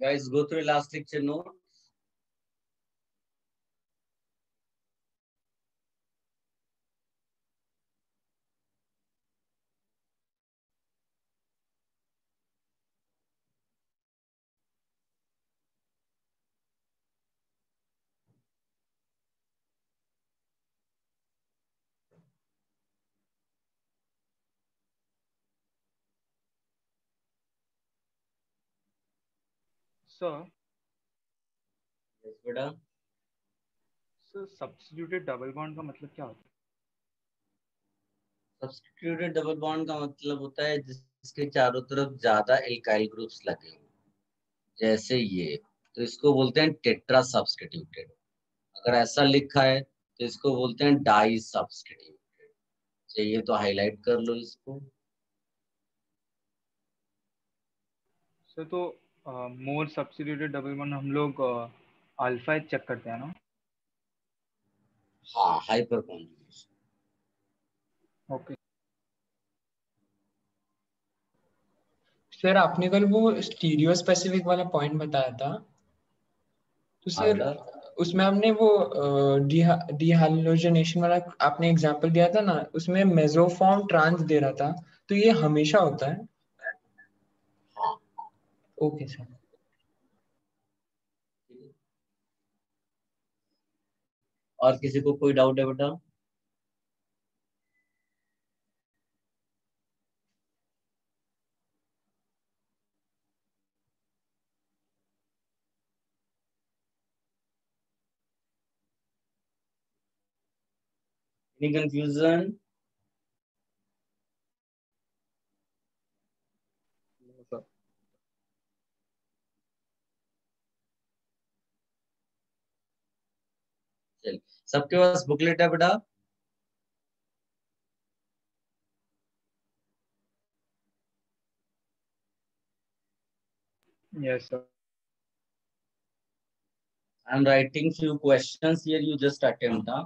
Guys, go through last lecture note. Sir Yes, बेटा. Sir substituted double bond का मतलब क्या होता सब्स्टिट्यूटेड डबल बॉन्ड का मतलब होता है जिसके चारों तरफ ज्यादा एल्काइल ग्रुप्स लगे हों, जैसे ये. तो इसको बोलते हैं टेट्रा सब्स्टिट्यूटेड. अगर ऐसा लिखा है तो इसको बोलते हैं डाई सब्स्टिट्यूटेड. चाहिए तो हाईलाइट कर लो इसको. है सर? तो मोर सब्स्टिट्यूटेड डबल बॉन्ड हम लोग अल्फा एच चेक करते हैं ना? हाँ, हाइपर कॉन्जुगेशन. ओके सर आपने कल वो स्टीरियो स्पेसिफिक वाला पॉइंट बताया था, तो हाँ सर बेटा. उसमें हमने वो डिहाइड्रोजनेशन वाला आपने एग्जांपल दिया था ना, उसमें मेसोफॉर्म ट्रांस दे रहा था, तो ये हमेशा होता है? हाँ. Okay sir. और किसी को कोई डाउट है बेटा? Any confusion? सर चल, सबके पास बुकलेट है बेटा? Yes sir. I'm writing few questions here. You just attempt. Huh?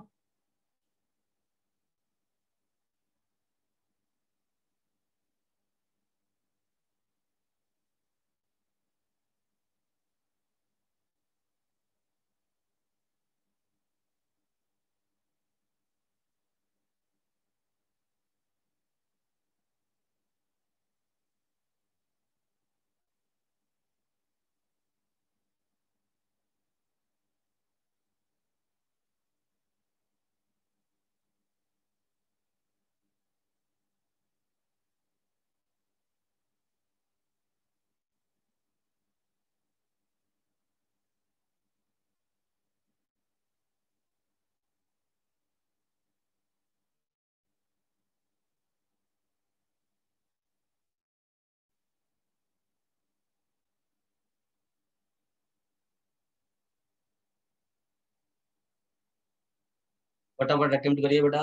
फटाफट अटेम्प्ट करिए बेटा.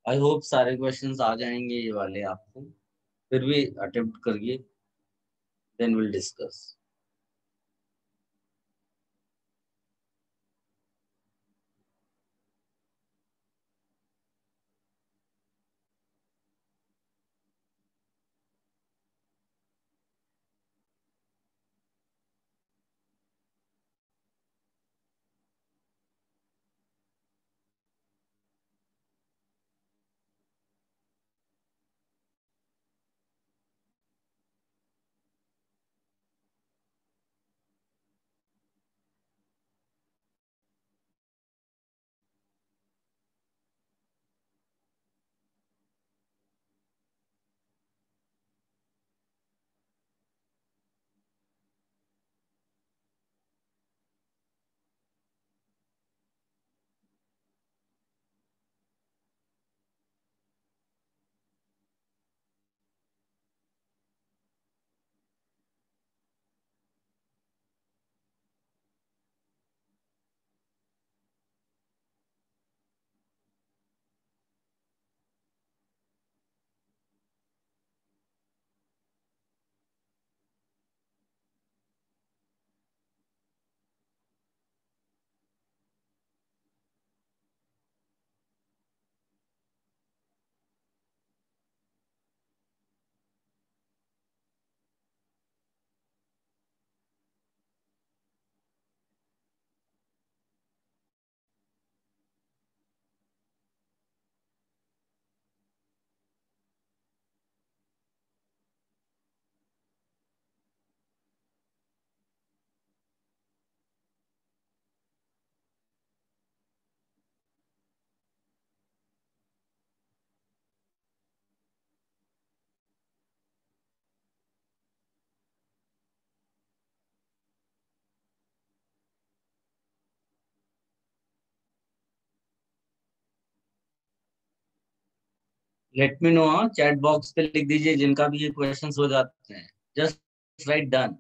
आई होप सारे क्वेश्चंस आ जाएंगे ये वाले आपको. फिर भी अटेम्प्ट करिए. Then will discuss. Let me know, हाँ, चैट बॉक्स पे लिख दीजिए जिनका भी ये क्वेश्चंस हो जाते हैं, जस्ट राइट डन।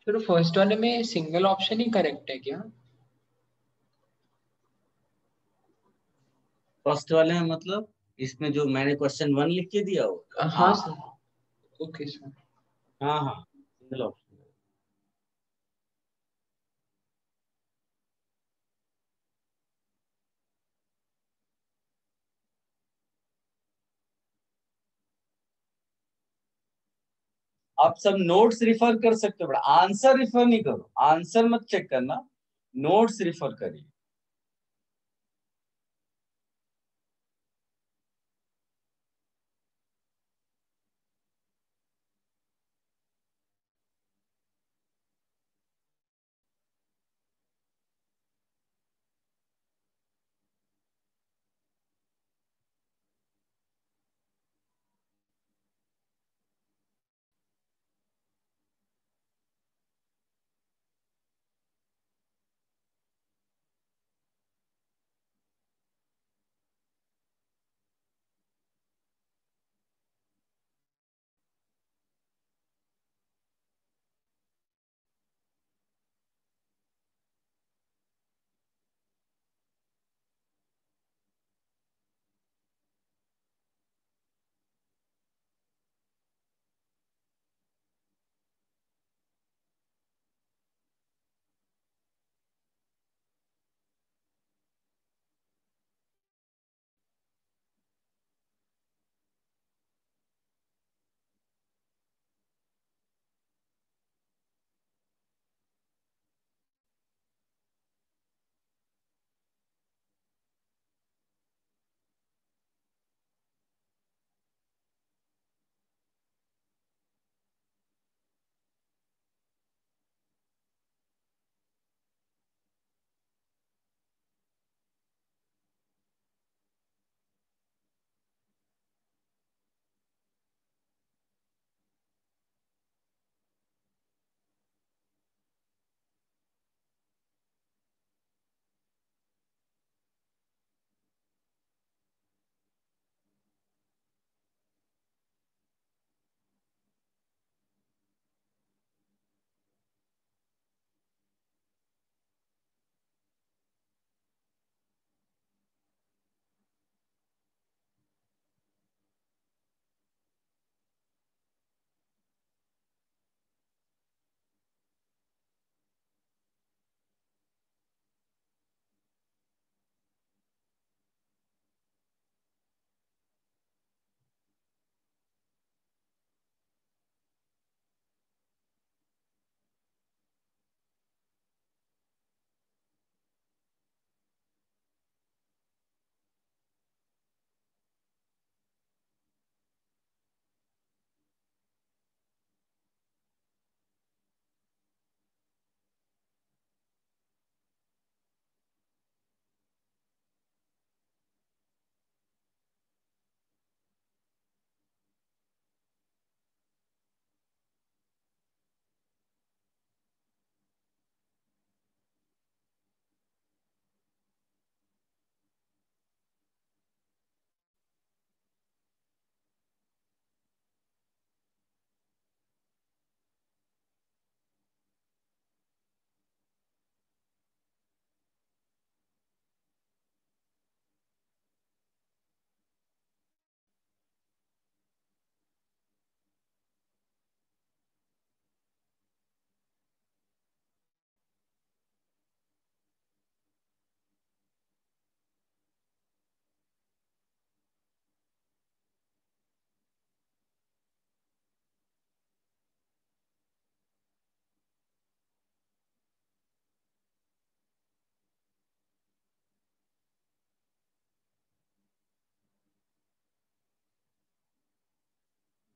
फिर फर्स्ट वाले में सिंगल ऑप्शन ही करेक्ट है क्या? फर्स्ट वाले में मतलब इसमें जो मैंने क्वेश्चन 1 लिख के दिया हो। हाँ हाँ सर। Okay sir. हाँ हाँ, सिंगल ऑप्शन। आप सब नोट्स रिफर कर सकते हो, बड़ा आंसर रिफर नहीं करो, आंसर मत चेक करना, नोट्स रिफर करिए।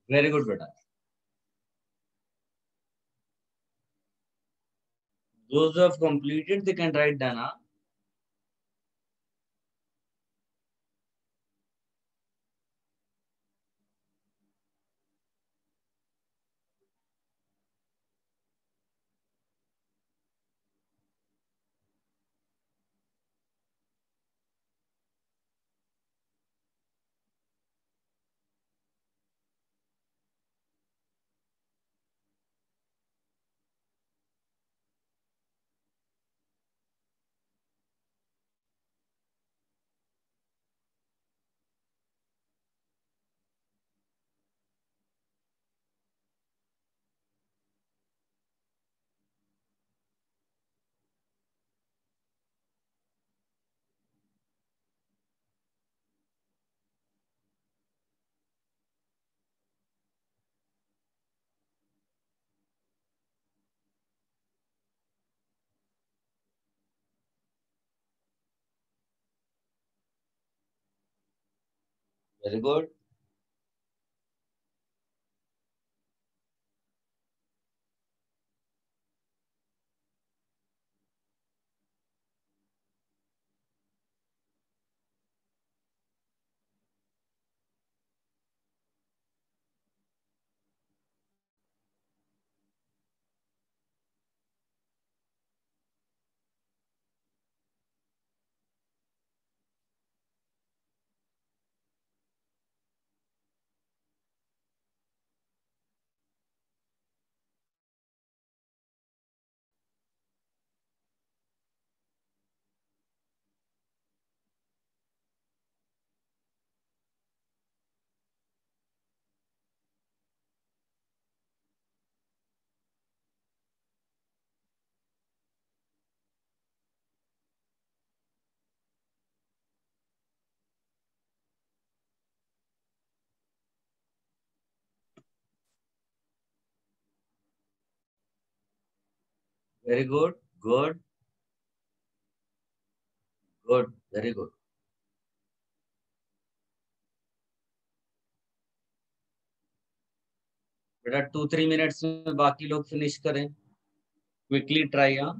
वेरी गुड बेटा। Those who have completed, they can write down. Huh? Very good. Very good. Good. Good. Very good. बेटा 2-3 मिनट्स में बाकी लोग फिनिश करें। Quickly try. हाँ,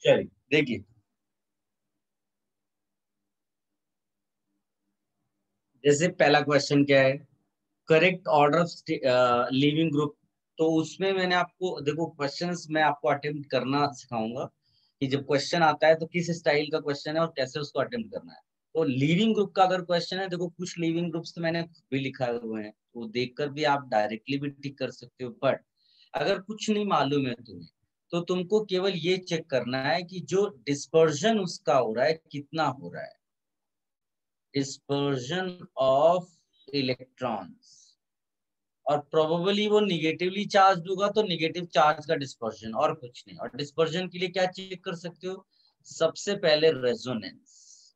चलिए देखिए, जैसे पहला क्वेश्चन क्या है, correct order of leaving group. तो उसमें मैंने आपको देखो क्वेश्चंस मैं आपको अटेम्प्ट करना सिखाऊंगा कि जब क्वेश्चन आता है तो किस स्टाइल का क्वेश्चन है और कैसे उसको अटेम्प्ट करना है। तो लिविंग ग्रुप का अगर क्वेश्चन है, देखो कुछ लिविंग ग्रुप्स तो मैंने खुद भी लिखा हुए हैं, तो देखकर भी आप डायरेक्टली भी टिक कर सकते हो। बट अगर कुछ नहीं मालूम है तुम्हें, तो तुमको केवल ये चेक करना है कि जो डिस्पर्जन उसका हो रहा है कितना हो रहा है, डिस्पर्जन ऑफ इलेक्ट्रॉन्स। और प्रोबेबली वो निगेटिवली चार्ज होगा तो निगेटिव चार्ज का डिस्पर्जन, और कुछ नहीं। और डिस्पर्जन के लिए क्या चेक कर सकते हो, सबसे पहले रेजोनेंस,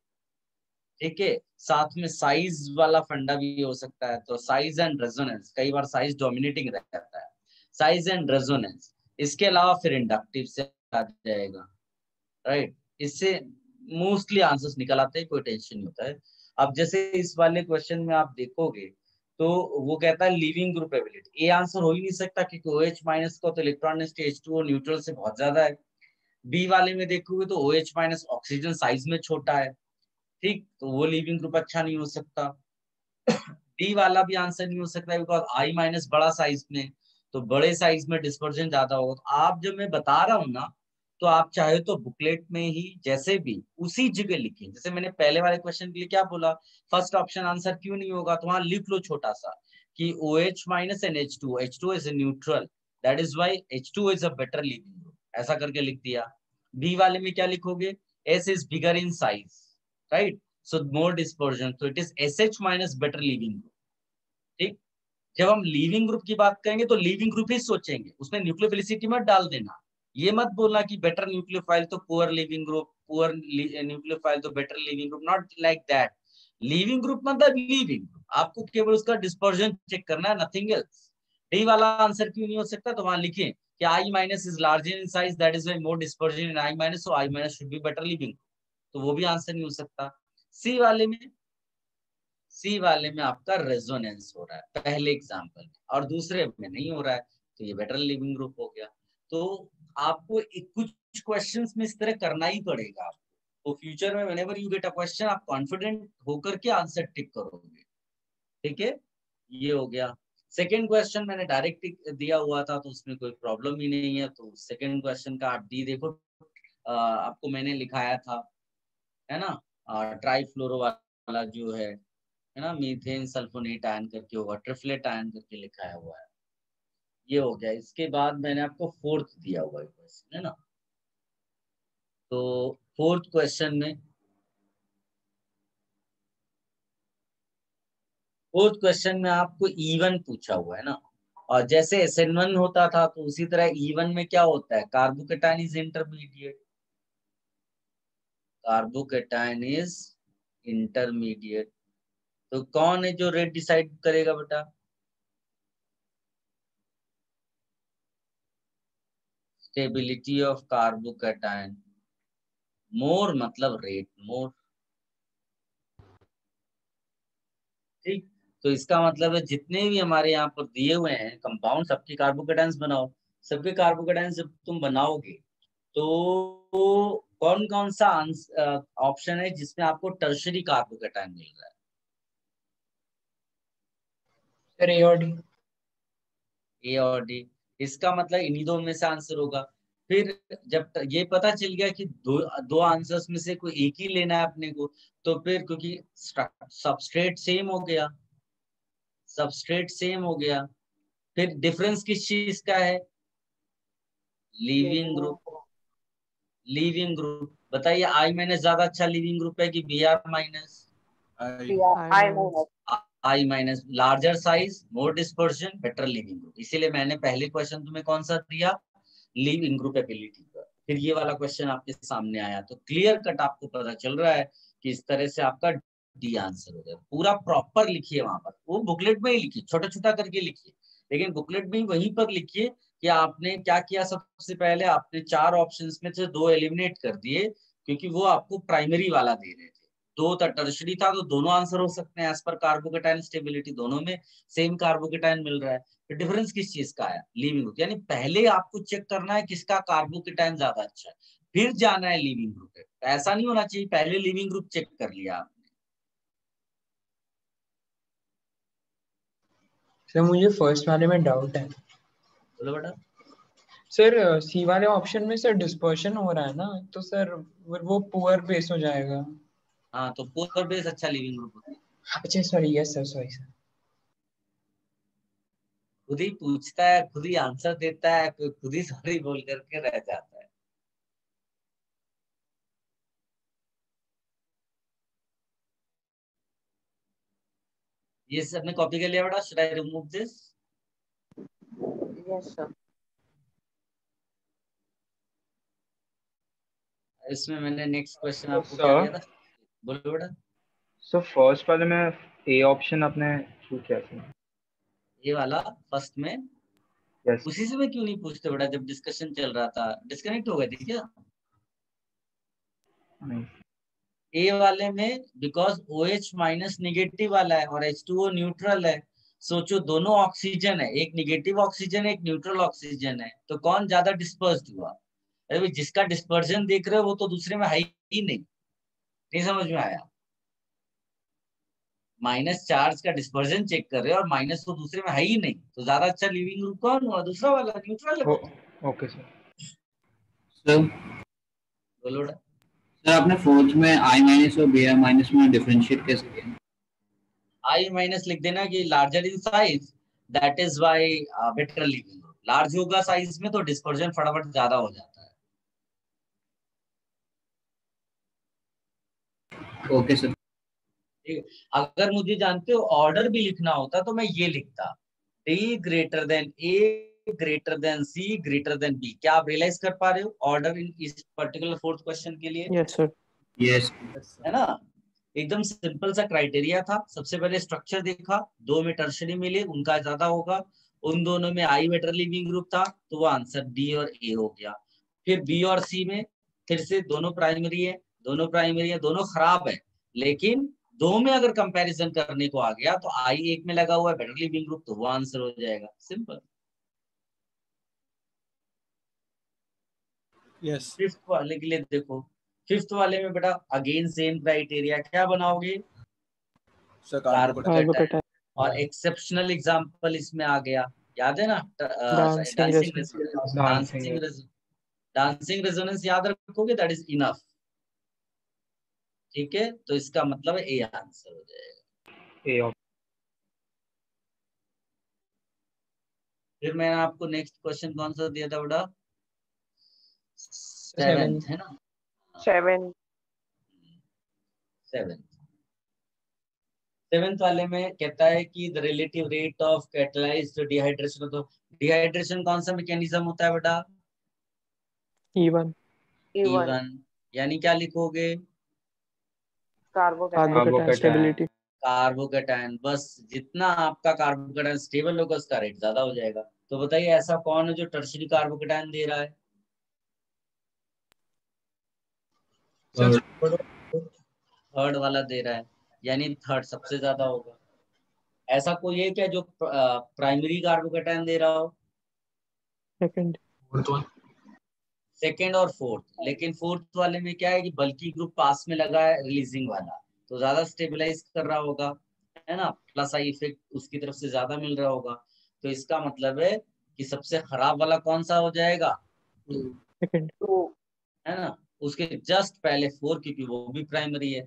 ठीक है। साथ में साइज वाला फंडा भी हो सकता है, तो साइज एंड रेजोनेंस, कई बार साइज डोमिनेटिंग रहता है, साइज एंड रेजोनेंस। इसके अलावा फिर इंडक्टिव से आ जाएगा, राइट। इससे मोस्टली आंसर्स निकल आते हैं, कोई टेंशन नहीं होता है। अब जैसे इस वाले क्वेश्चन में आप देखोगे तो वो कहता है leaving group ability, A answer हो ही नहीं सकता क्योंकि OH माइनस का तो इलेक्ट्रॉन H2O न्यूट्रल से बहुत ज्यादा है। बी वाले में देखोगे तो OH माइनस ऑक्सीजन साइज में छोटा है, ठीक, तो वो लिविंग ग्रुप अच्छा नहीं हो सकता। डी वाला भी आंसर नहीं हो सकता बिकॉज I माइनस बड़ा साइज में, तो बड़े साइज में डिस्पर्जन ज्यादा होगा। तो आप जब मैं बता रहा हूँ ना, तो आप चाहे तो बुकलेट में ही जैसे भी उसी जगह लिखें। जैसे मैंने पहले वाले क्वेश्चन के लिए क्या बोला, फर्स्ट ऑप्शन आंसर क्यों नहीं होगा, तो वहां लिख लो छोटा सा कि OH minus and H2 is a neutral, that is why H2 is a better living group, ऐसा करके लिख दिया। बी वाले में क्या लिखोगे, S is bigger in size, right, so more dispersion, so it is SH minus better leaving group, ठीक। जब हम लीविंग ग्रुप की बात करेंगे तो लीविंग ग्रुप ही सोचेंगे, उसमें न्यूक्लियोफिलिसिटी मत डाल देना। ये मत बोलना कि बेटर न्यूक्लियोफाइल तो poor living group, poor nucleophile तो better living group, not like that. Living group मतलब लिविंग ग्रुप, आपको केवल उसका डिस्पर्जन चेक करना है, नथिंग एल्स। डी वाला आंसर क्यों नहीं हो सकता, तो वहां लिखें कि I minus is larger in size, that is why more dispersion in I minus, so I minus should be better living, तो वो भी आंसर नहीं हो सकता। सी वाले में, सी वाले में आपका रेजोनेंस हो रहा है पहले एग्जांपल में, और दूसरे में नहीं हो रहा है, तो ये बेटर लिविंग ग्रुप हो गया। तो आपको कुछ क्वेश्चंस में इस तरह करना ही पड़ेगा आपको, तो फ्यूचर में whenever you get a question आप कॉन्फिडेंट होकर के आंसर टिक करोगे, ठीक है। ये हो गया। सेकेंड क्वेश्चन मैंने डायरेक्ट दिया हुआ था तो उसमें कोई प्रॉब्लम ही नहीं है, तो सेकेंड क्वेश्चन का आप डी देखो, आपको मैंने लिखाया था, है ना, ट्राईफ्लोरो वाला जो है ना, मीथेन सल्फोनेट आयन करके होगा, ट्रिपलेट आयन करके लिखाया हुआ है। ये हो गया। इसके बाद मैंने आपको फोर्थ दिया हुआ है क्वेश्चन, है ना, तो फोर्थ क्वेश्चन में, फोर्थ क्वेश्चन में आपको E1 पूछा हुआ है ना, और जैसे SN1 होता था तो उसी तरह E1 में क्या होता है, carbocation is intermediate, carbocation is intermediate. तो कौन है जो रेट डिसाइड करेगा बेटा, स्टेबिलिटी ऑफ कार्बोकेटाइन, मोर मतलब रेट मोर, ठीक। तो इसका मतलब है जितने भी हमारे यहाँ पर दिए हुए हैं कंपाउंड, सबके कार्बोकेटाइंस बनाओ। सबके कार्बोकेटाइंस जब तुम बनाओगे तो कौन कौन सा ऑप्शन है जिसमें आपको टर्शरी कार्बोकेटाइन मिल रहा है, सर ए और डी। ए और डी। इसका मतलब इन्हीं दो में से आंसर होगा। फिर जब ये पता चल गया कि दो दो आंसर्स में से कोई एक ही लेना है अपने को, तो फिर क्योंकि सबस्ट्रेट सेम हो गया, सबस्ट्रेट सेम हो गया, फिर डिफरेंस किस चीज का है, लिविंग ग्रुप। लिविंग ग्रुप बताइए, I माइनस ज्यादा अच्छा लिविंग ग्रुप है कि Br minus, I minus larger size more dispersion better leaving group. इसीलिए मैंने पहले क्वेश्चन तुम्हें कौन सा दिया, लिविंग ग्रुप एबिलिटी का। फिर ये वाला क्वेश्चन आपके सामने आया, तो क्लियर कट आपको पता चल रहा है कि इस तरह से आपका डी आंसर हो जाए। पूरा प्रॉपर लिखिए वहां पर, वो बुकलेट में ही लिखिए, छोटा छोटा करके लिखिए, लेकिन बुकलेट में ही वहीं पर लिखिए कि आपने क्या किया। सबसे पहले आपने चार ऑप्शंस में से दो एलिमिनेट कर दिए, क्योंकि वो आपको प्राइमरी वाला दे रहे थे। दो टर्शरी था तो दोनों आंसर हो सकते हैं एज पर कार्बोकेटाइन स्टेबिलिटी, दोनों में सेम कार्बोकेटाइन मिल रहा है। तो डिफरेंस किस चीज का है, लिविंग ग्रुप। यानी पहले आपको चेक करना है किसका कार्बोकेटाइन ज्यादा अच्छा है, फिर जाना है लिविंग ग्रुप पे। ऐसा नहीं होना चाहिए पहले लिविंग ग्रुप चेक कर लिया आपने। सर मुझे फर्स्ट वाले में डाउट है। बोलो बेटा। सर सी वाले ऑप्शन में सर डिस्पर्शन हो रहा है ना, तो सर वो पुअर बेस हो जाएगा। हाँ, तो पुअर बेस अच्छा लिविंग ग्रुप होता है। अच्छा sorry, yes sir, sorry sir. खुद ही पूछता है, खुद ही आंसर देता है, फिर खुद ही सॉरी बोल करके रह जाता है। ये सबने कॉपी कर लिया बेटा? Should I remove this? Yes sir. इसमें मैंने नेक्स्ट क्वेश्चन तो आपको क्या दिया सर था? बोलो बेटा। सर फर्स्ट वाले में ए ऑप्शन आपने चूज किया था। ये वाला फर्स्ट में यस। उसी से मैं क्यों नहीं पूछते बेटा? जब डिस्कशन चल रहा था डिस्कनेक्ट हो गए थे क्या? नहीं। ए वाले में बिकॉज OH माइनस निगेटिव वाला है और H2O न्यूट्रल है। सोचो दोनों ऑक्सीजन है, एक निगेटिव ऑक्सीजन है, एक न्यूट्रल ऑक्सीजन है, तो कौन ज्यादा डिस्पर्स्ड हुआ? अरे भाई, जिसका डिस्पर्जन देख रहे हो वो तो दूसरे में है ही नहीं। नहीं समझ में आया? माइनस चार्ज का डिस्पर्जन चेक कर रहे हो और माइनस तो दूसरे में है ही नहीं, तो ज्यादा अच्छा लिविंग ग्रुप कौन हुआ? दूसरा वाला, न्यूट्रल है वो तो। Okay sir. सर बोलो बेटा। सर आपने फोर्थ में आई माइनस और बी माइनस में डिफरेंशिएट कैसे किया? आई माइनस लिख देना कि larger in size, that is why better leaving group. Large होगा साइज में तो डिस्पर्जन फटाफट ज्यादा हो जाता है। Okay sir. ठीक है। अगर मुझे जानते हो ऑर्डर भी लिखना होता तो मैं ये लिखता, डी ग्रेटर देन ए ग्रेटर देन सी ग्रेटर देन बी। क्या आप रियलाइज कर पा रहे हो ऑर्डर इन इस पर्टिकुलर फोर्थ क्वेश्चन के लिए? Yes sir. यस। है ना? एकदम सिंपल सा क्राइटेरिया था। सबसे पहले स्ट्रक्चर देखा, दो में टर्शरी मिले, उनका ज्यादा होगा। उन दोनों में आई बेटर लिविंग ग्रुप था, तो वो आंसर डी और ए हो गया। फिर बी और सी में फिर से दोनों प्राइमरी है, दोनों प्राइमरी है, दोनों खराब है, लेकिन दो में अगर कंपैरिजन करने को आ गया तो आई एक में लगा हुआ है बेटर लिविंग ग्रुप, तो वो आंसर हो जाएगा। सिंपल। यस। फिफ्थ वाले के लिए देखो, फिफ्थ वाले में बेटा अगेन सेम क्राइटेरिया, क्या बनाओगे? Sir carbocation. कार्बोकेटाइन। और एक्सेप्शनल एग्जांपल इसमें आ गया, याद है ना? Dancing dancing resonance. Dancing. Dancing resonance याद रखोगे, दैट इज इनफ। ठीक है, तो इसका मतलब है ए आंसर हो जाएगा। A option. फिर मैंने आपको नेक्स्ट क्वेश्चन कौन सा दिया था बेटा? 7। सेवेंथ है ना? 7। सेवेंथ वाले में कहता है कि the relative rate of catalysed dehydration. तो डिहाइड्रेशन कौन सा मैकेनिज्म होता है बेटा? E1। E1। यानी क्या लिखोगे? Carbocation carbocation. स्टेबिलिटी। कार्बोकेटाइन। बस जितना आपका कार्बोकेटाइन स्टेबल होगा उसका रेट ज्यादा हो जाएगा। तो बताइए ऐसा कौन है जो टर्शरी कार्बोकेटाइन दे रहा है? थर्ड वाला दे रहा है, यानी थर्ड सबसे ज्यादा होगा। ऐसा कोई है क्या जो प्राइमरी कार्बोकेटाइन दे रहा हो? सेकंड। सेकेंड और फोर्थ। लेकिन फोर्थ वाले में क्या है कि बल्कि ग्रुप पास में लगा है रिलीजिंग वाला, तो ज्यादा स्टेबलाइज कर रहा होगा, है ना? प्लस आई इफेक्ट उसकी तरफ से ज्यादा मिल रहा होगा। तो इसका मतलब है कि सबसे खराब वाला कौन सा हो जाएगा? सेकंड। है ना? उसके जस्ट पहले फोर, क्योंकि वो भी प्राइमरी है,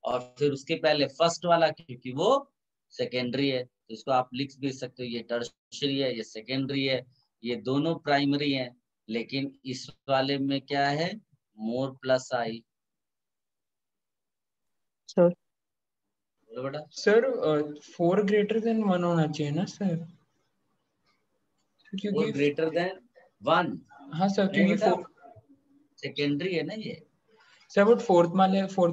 और फिर उसके पहले फर्स्ट वाला क्योंकि वो सेकेंडरी है। तो इसको आप लिख भी सकते हो, ये टर्शरी है, ये सेकेंडरी है, ये दोनों प्राइमरी है, लेकिन इस वाले में क्या है? मोर प्लस आई। सर बोलो बेटा। सर 4 ग्रेटर देन 1 होना चाहिए ना सर? मोर क्योंकि ग्रेटर देन 1। हाँ सर, नहीं क्योंकि बेटा, सेकेंडरी है ना ये। सर वो फोर्थ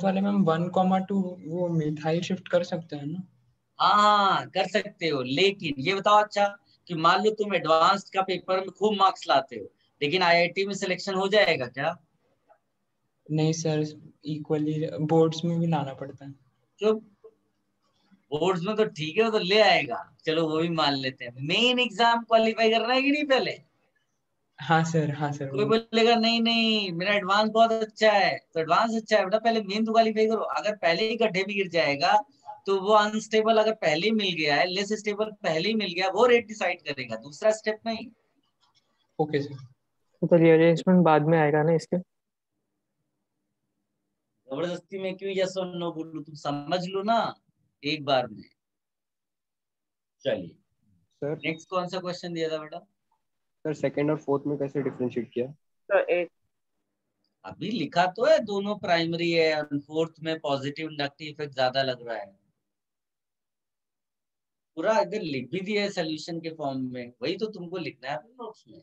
वाले में हम 1,2 वो मिथाइल शिफ्ट कर सकते हैं ना? हाँ कर सकते हो, लेकिन ये बताओ अच्छा, कि मान लो तुम एडवांस्ड का पेपर में खूब मार्क्स लाते हो, लेकिन IIT में सिलेक्शन हो जाएगा क्या? नहीं सर, इक्वली बोर्ड्स में भी लाना पड़ता है। जो बोर्ड्स में तो ठीक है, वो तो ले आएगा, चलो वो भी मान लेते हैं। मेन एग्जाम क्वालिफाई करना है कि नहीं पहले? हाँ सर, हाँ सर। कोई बोलेगा नहीं नहीं मेरा एडवांस बहुत अच्छा है, तो एडवांस अच्छा है बेटा, पहले मेन तो क्वालिफाई करो। अगर पहले ही गड्ढे में गिर जाएगा तो वो अनस्टेबल अगर पहले ही मिल गया है, लेस स्टेबल पहले ही मिल गया, वो रेट डिसाइड करेगा, दूसरा स्टेप नहीं। Okay sir. तो रीअरेंजमेंट बाद में आएगा ना इसके? जबरदस्ती में क्यों यस और नो बोलूं, तुम समझ लो ना एक बार में। चलिए सर नेक्स्ट कौन सा क्वेश्चन दिया था बेटा? सर सेकंड और फोर्थ में कैसे डिफरेंशिएट किया? तो एक अभी लिखा तो है दोनों प्राइमरी है, और फोर्थ में पॉजिटिव इंडक्टिव इफेक्ट ज्यादा लग रहा है। पूरा इधर लिख भी दिया है सोल्यूशन के फॉर्म में, वही तो तुमको लिखना है अपने नोट्स में।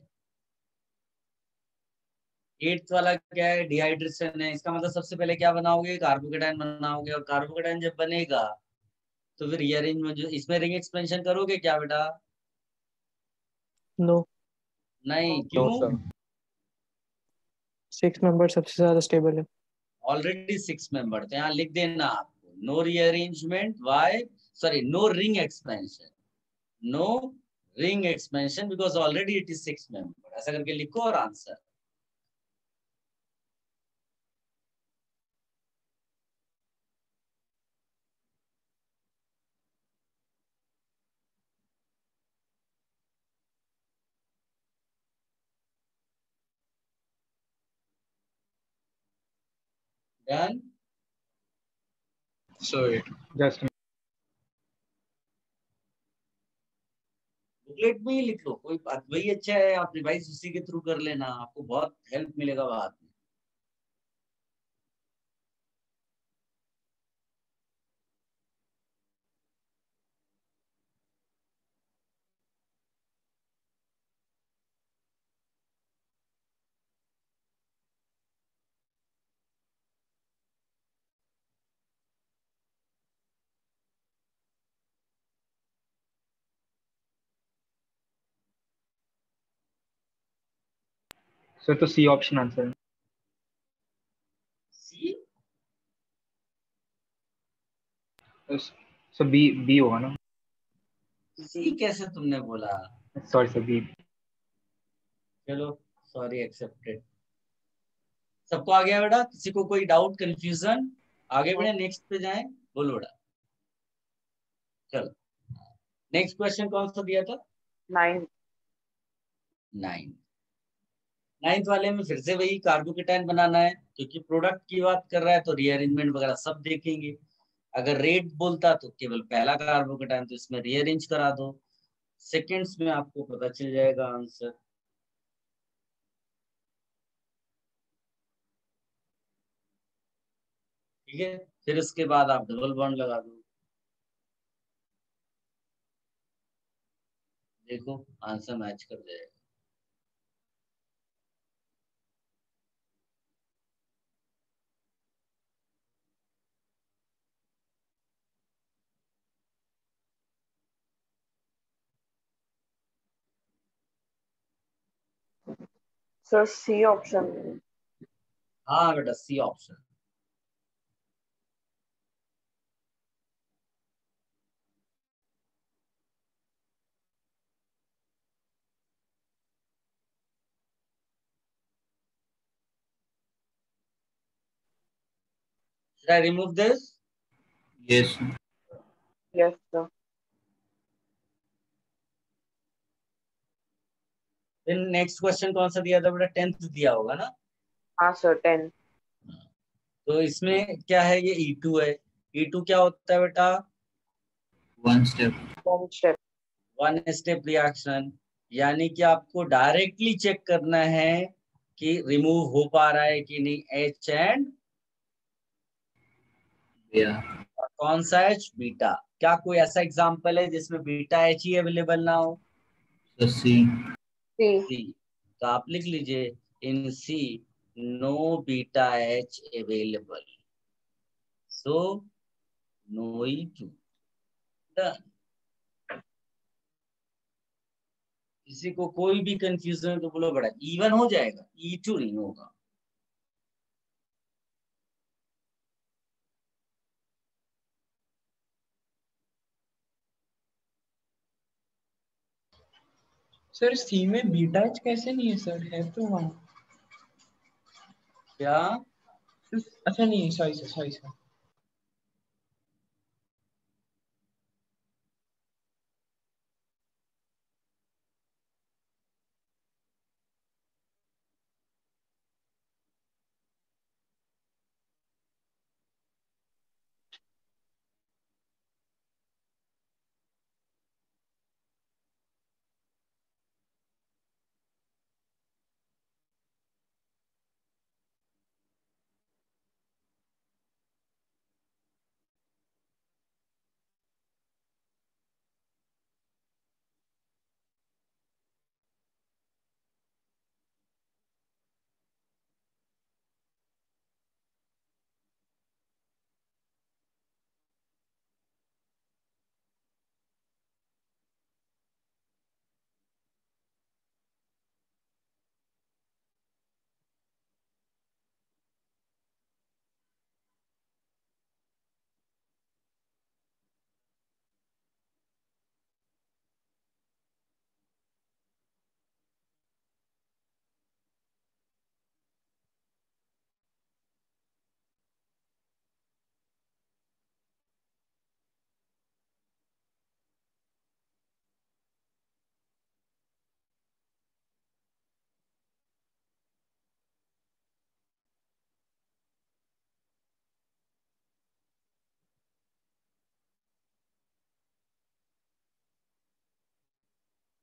एट्थ वाला क्या है, डिहाइड्रेशन है, इसका मतलब सबसे पहले क्या बनाओगे, कार्बोकेटाइन बनाओगे, और कार्बोकेटाइन जब बनेगा तो फिर रीअरेंज में जो इसमें रिंग एक्सपेंशन करोगे क्या बेटा? नो, नहीं, नो क्यों? सर। 6 मेंबर सबसे ज्यादा स्टेबल है। ऑलरेडी 6 मेंबर, तो यहाँ लिख देना आपको no rearrangement, why sorry no ring expansion, no ring expansion because already it is 6 member, ऐसा करके लिखो और answer. Done. Sir just booklet में ही लिख लो, कोई बात, वही अच्छा है, आप रिवाइज उसी के थ्रू कर लेना, आपको बहुत हेल्प मिलेगा बाद में। सर तो सी ऑप्शन आंसर है। सी? सर बी बी होगा ना? सी कैसे तुमने बोला? Sorry sir B. चलो, सॉरी एक्सेप्टेड। सबको आ गया बेटा? किसी को कोई डाउट कंफ्यूजन? आगे बढ़े, नेक्स्ट पे जाएं, बोलो बेटा। चलो नेक्स्ट क्वेश्चन कौन सा दिया था? 9। 9। नाइन्थ वाले में फिर से वही कार्बोकेटाइन बनाना है, क्योंकि प्रोडक्ट की बात कर रहा है तो रीअरेंजमेंट वगैरह सब देखेंगे। अगर रेट बोलता तो केवल पहला कार्बोकेटाइन, तो इसमें रीअरेंज करा दो, सेकेंड्स में आपको पता चल जाएगा आंसर। ठीक है, फिर उसके बाद आप डबल बॉन्ड लगा दो, देखो आंसर मैच कर जाएगा। Sir C option. हाँ बेटा, C option. Should I remove this? Yes yes sir. फिर नेक्स्ट क्वेश्चन कौन सा दिया था बेटा? 10th दिया होगा ना? हाँ सर 10। तो इसमें क्या है, ये E2 है। E2 क्या होता है बेटा? One step 1 step. One step reaction, यानी कि आपको डायरेक्टली चेक करना है कि रिमूव हो पा रहा है कि नहीं, H एंड या कौन सा H? बीटा। क्या कोई ऐसा एग्जांपल है जिसमें बीटा H ही अवेलेबल ना हो? सी सी। सी। तो आप लिख लीजिए in C no beta H available, so no E2। किसी को कोई भी कंफ्यूजन तो बोलो बड़ा, इवन हो जाएगा, E2 नहीं होगा। सर सी में बीटा एच कैसे नहीं है सर, है तो वहाँ। क्या? अच्छा नहीं, सॉरी सर, सॉरी सर।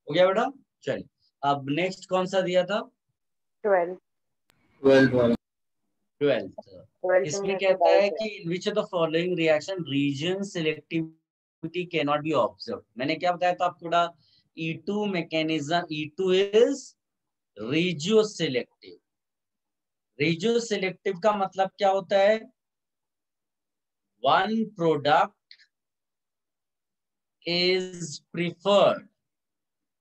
हो गया बेटा? चलिए, अब नेक्स्ट कौन सा दिया था? 12। 12 वाला। 12th। 12 इसमें में तो कहता है डाउट कि है। In which of the following reaction region selectivity can not be observe. मैंने क्या बताया था आपको बेटा? E2 mechanism, E2 is regio selective. Regio selective का मतलब क्या होता है? वन प्रोडक्ट इज प्रिफर्ड,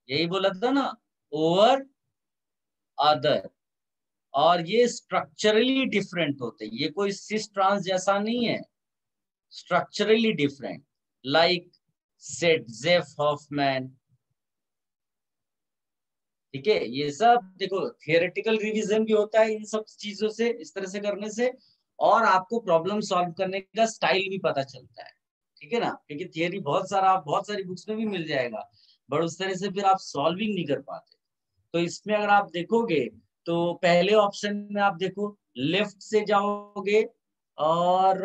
यही बोला था ना, ओवर अदर। और ये स्ट्रक्चरली डिफरेंट होते हैं, ये कोई सिस ट्रांस जैसा नहीं है, structurally different, like Saytzeff Hofmann. ठीक है, ये सब देखो थियोरेटिकल रिवीजन भी होता है इन सब चीजों से, इस तरह से करने से, और आपको प्रॉब्लम सॉल्व करने का स्टाइल भी पता चलता है। ठीक है ना, क्योंकि थियोरी बहुत सारा, आप बहुत सारी बुक्स में भी मिल जाएगा, बट उस तरह से फिर आप सॉल्विंग नहीं कर पाते। तो इसमें अगर आप देखोगे तो पहले ऑप्शन में आप देखो, लेफ्ट से जाओगे और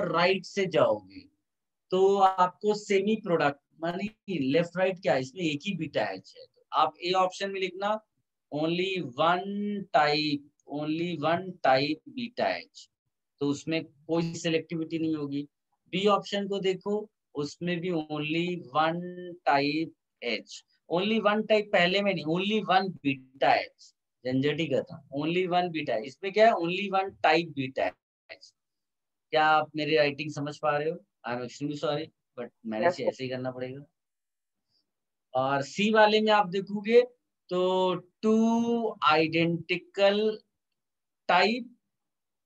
राइट से जाओगे तो आपको सेमी प्रोडक्ट, मानी लेफ्ट राइट क्या है, इसमें एक ही बीटा एच है, तो आप ए ऑप्शन में लिखना only one type, only one type beta H, तो उसमें कोई सिलेक्टिविटी नहीं होगी। बी ऑप्शन को देखो, उसमें भी only one type H, only one type पहले में नहीं, ओनली वन बीटा एच, झंझट का था, ओनली वन बीटा, इसमें क्या है, only one type beta H. क्या आप मेरी राइटिंग समझ पा रहे हो? I am extremely sorry, but manage yes sir. ऐसे ही करना पड़ेगा। और सी वाले में आप देखोगे तो two identical type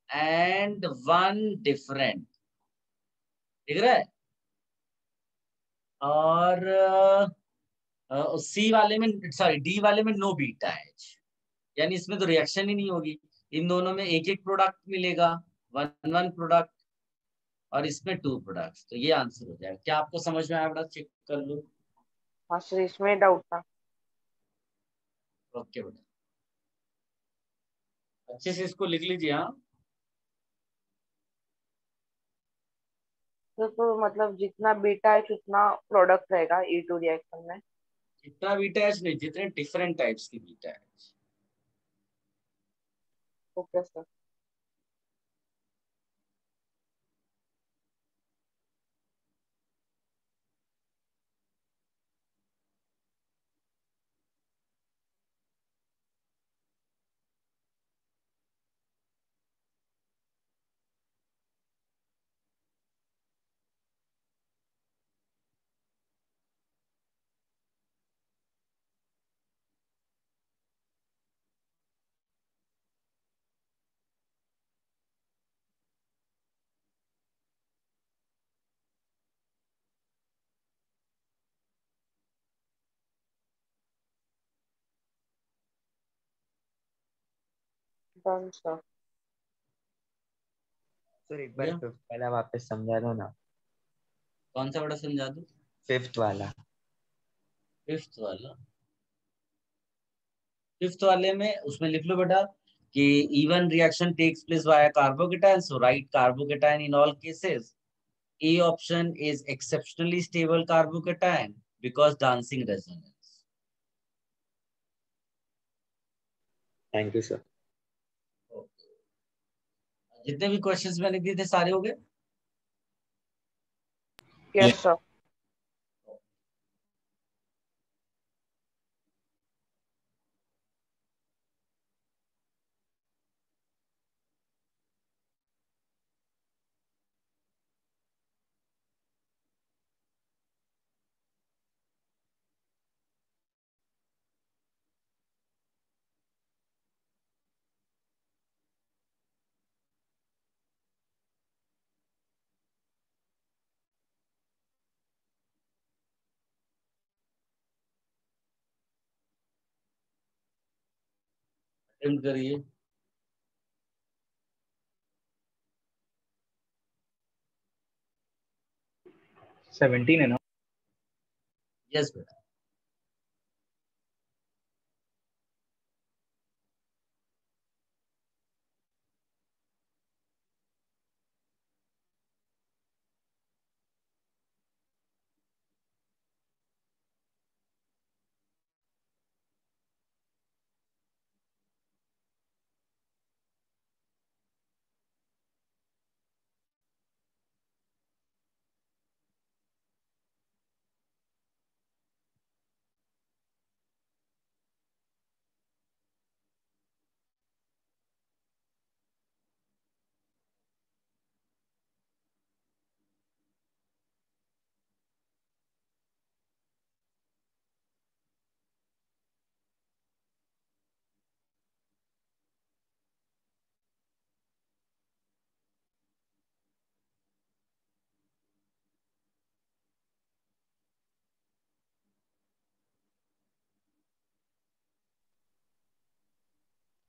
and one different, दिख रहा है? और सी वाले में, सॉरी डी वाले में नो बीटा एच, यानी इसमें तो रिएक्शन ही नहीं होगी। इन दोनों में एक एक प्रोडक्ट मिलेगा, वन वन प्रोडक्ट, और इसमें टू प्रोडक्ट्स, तो ये आंसर हो जाएगा। क्या आपको समझ में आया बेटा? चेक कर लो। हाँ सर, इसमें डाउट था। ओके बेटा, अच्छे से इसको लिख लीजिए। हाँ, तो मतलब जितना बीटा है उतना प्रोडक्ट रहेगा E2 रिएक्शन में। जितना बीटा एच नहीं, जितने डिफरेंट टाइप्स की beta H. Okay sir. Done sir. Sir एक बार या फिफ्थ वाला वापस समझा दो ना। कौन सा बड़ा समझा दूं? फिफ्थ वाला। फिफ्थ वाला। फिफ्थ वाले में उसमें लिख लो बेटा कि even reaction takes place via carbocation, so write carbocation in all cases. A option is exceptionally stable carbocation because dancing resonance. Thank you sir. Okay. जितने भी क्वेश्चंस मैंने दिए थे सारे हो गए? Yes sir. अटेम्प्ट करिए। सेवनटीन है ना? यस बेटा।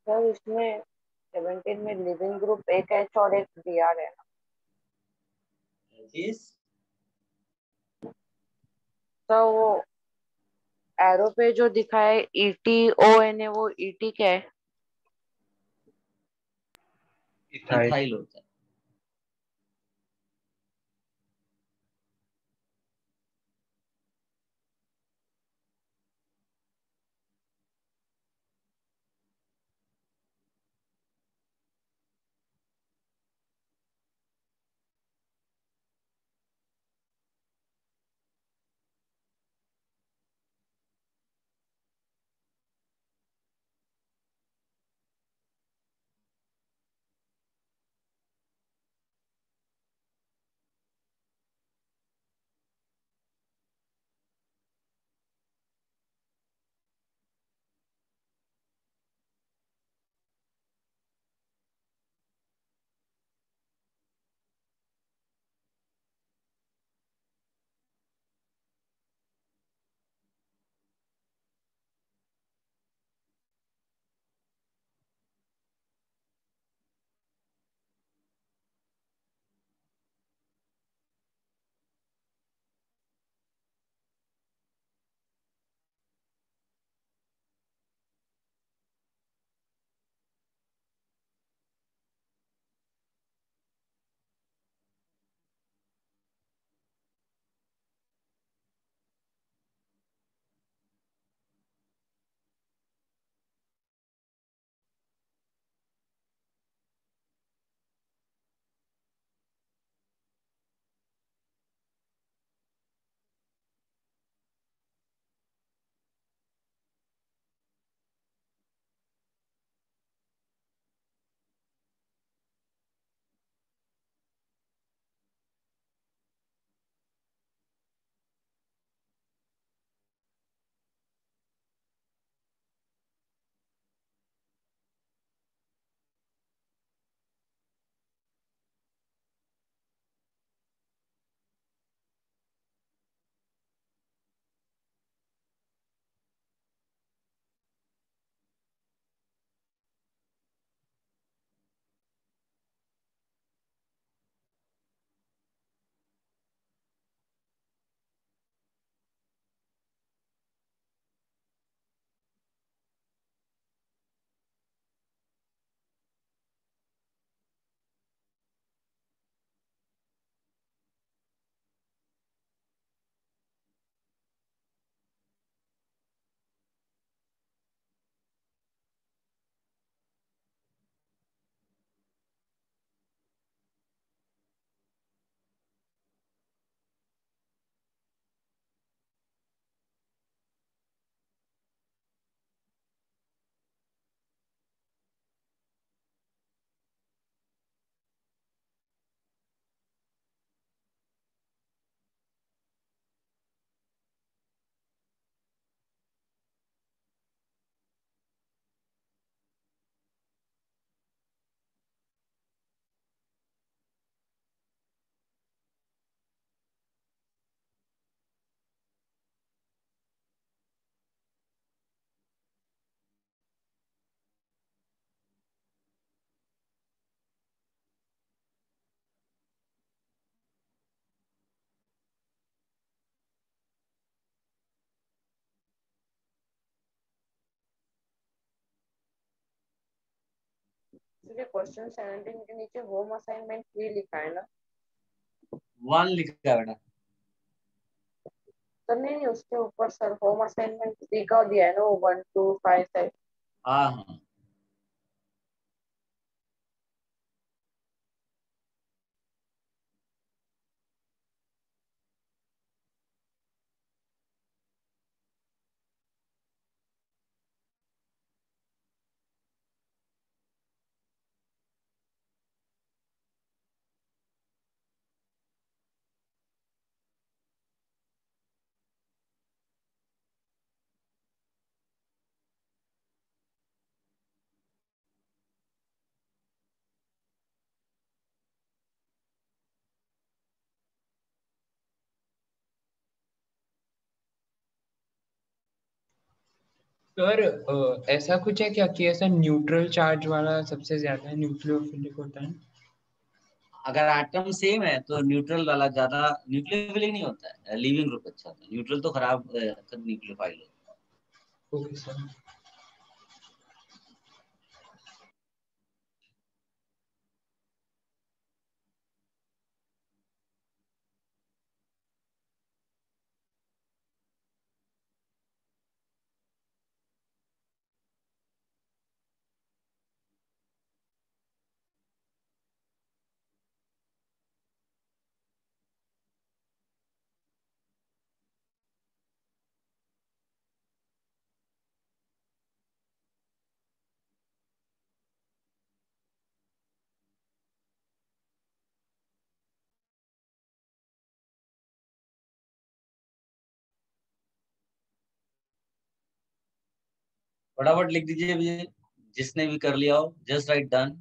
सर इसमें 17 में लिविंग ग्रुप एक एच और एक बीआर है ना? Yes. तो वो एरो पे जो दिखा है ईटी ओ एन है, वो ईटी क्या है? इथाइल। इथाइल होता है। एक्चुअली क्वेश्चन 17 के नीचे होम असाइनमेंट 3 लिखा है ना। 1 लिखा है बेटा। तो नहीं, उसके ऊपर सर होम असाइनमेंट 3 का दिया है ना, वो 1 2 5 6। हाँ हाँ। सर ऐसा कुछ है क्या कि ऐसा न्यूट्रल चार्ज वाला सबसे ज्यादा न्यूक्लियोफिलिक होता है? अगर एटम सेम है तो न्यूट्रल वाला ज्यादा न्यूक्लियोफिलिक नहीं होता है, लीविंग ग्रुप अच्छा होता है। न्यूट्रल तो खराब न्यूक्लियोफाइल होता है। Okay sir. फटाफट लिख दीजिए अभी, जिसने भी कर लिया हो, just right done.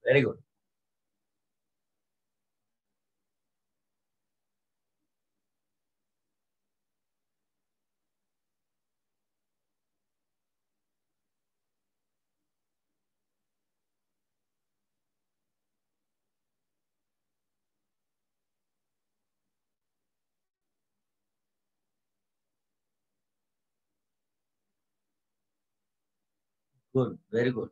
Very good. Good, very good.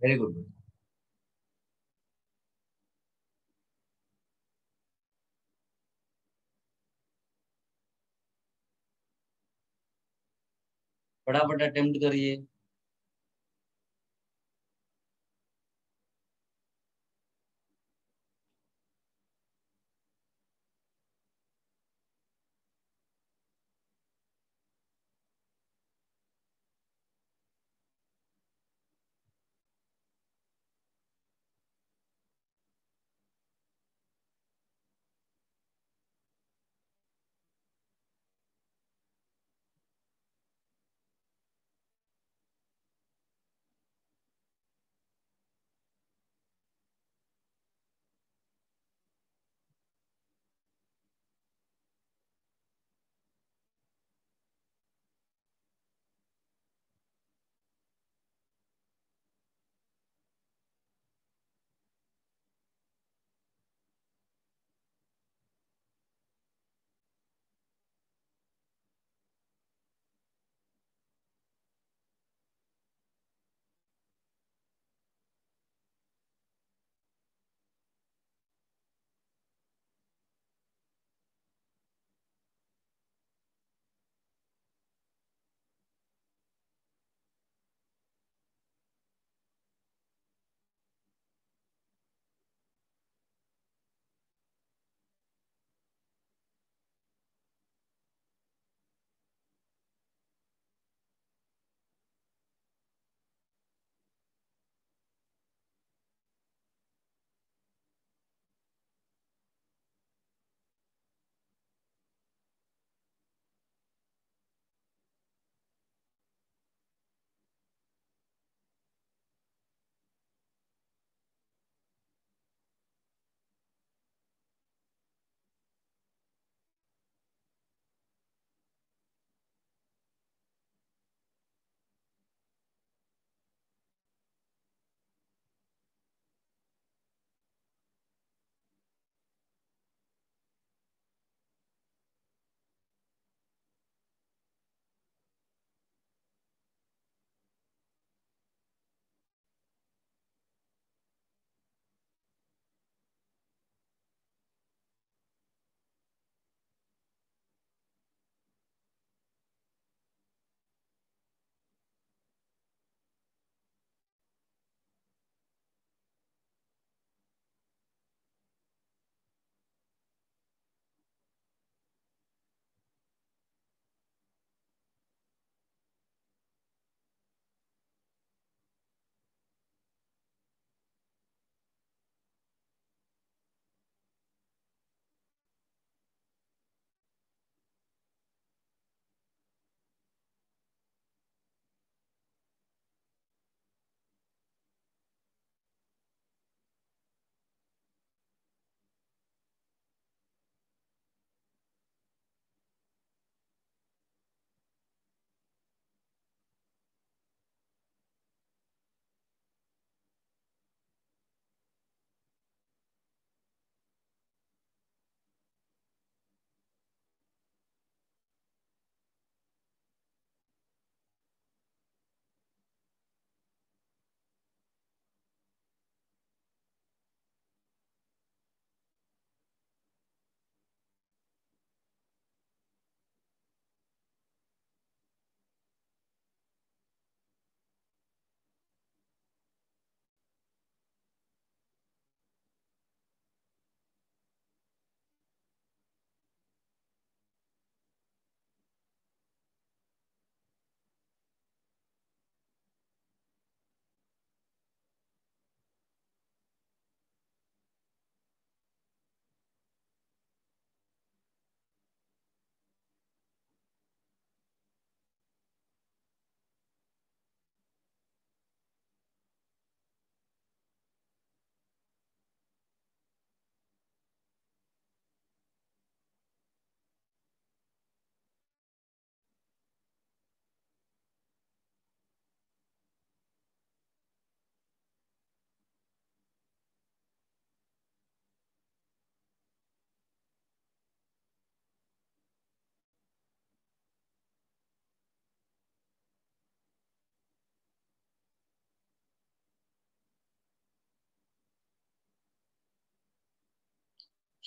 Very good. फटाफट अटेम्प्ट करिए।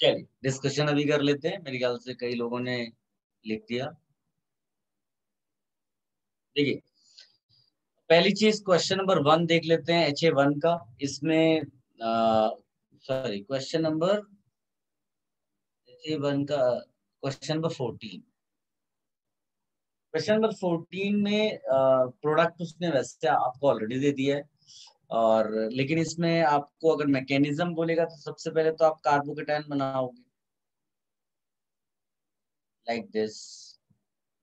चलिए डिस्कशन अभी कर लेते हैं, मेरे ख्याल से कई लोगों ने लिख दिया। देखिए पहली चीज क्वेश्चन नंबर 1 देख लेते हैं HA1 का। इसमें सॉरी क्वेश्चन नंबर HA1 का क्वेश्चन नंबर 14। क्वेश्चन नंबर 14 में प्रोडक्ट उसने वैसे आपको ऑलरेडी दे दिया है, और लेकिन इसमें आपको अगर मैकेनिज्म बोलेगा तो सबसे पहले तो आप कार्बोकेटायन बनाओगे लाइक दिस,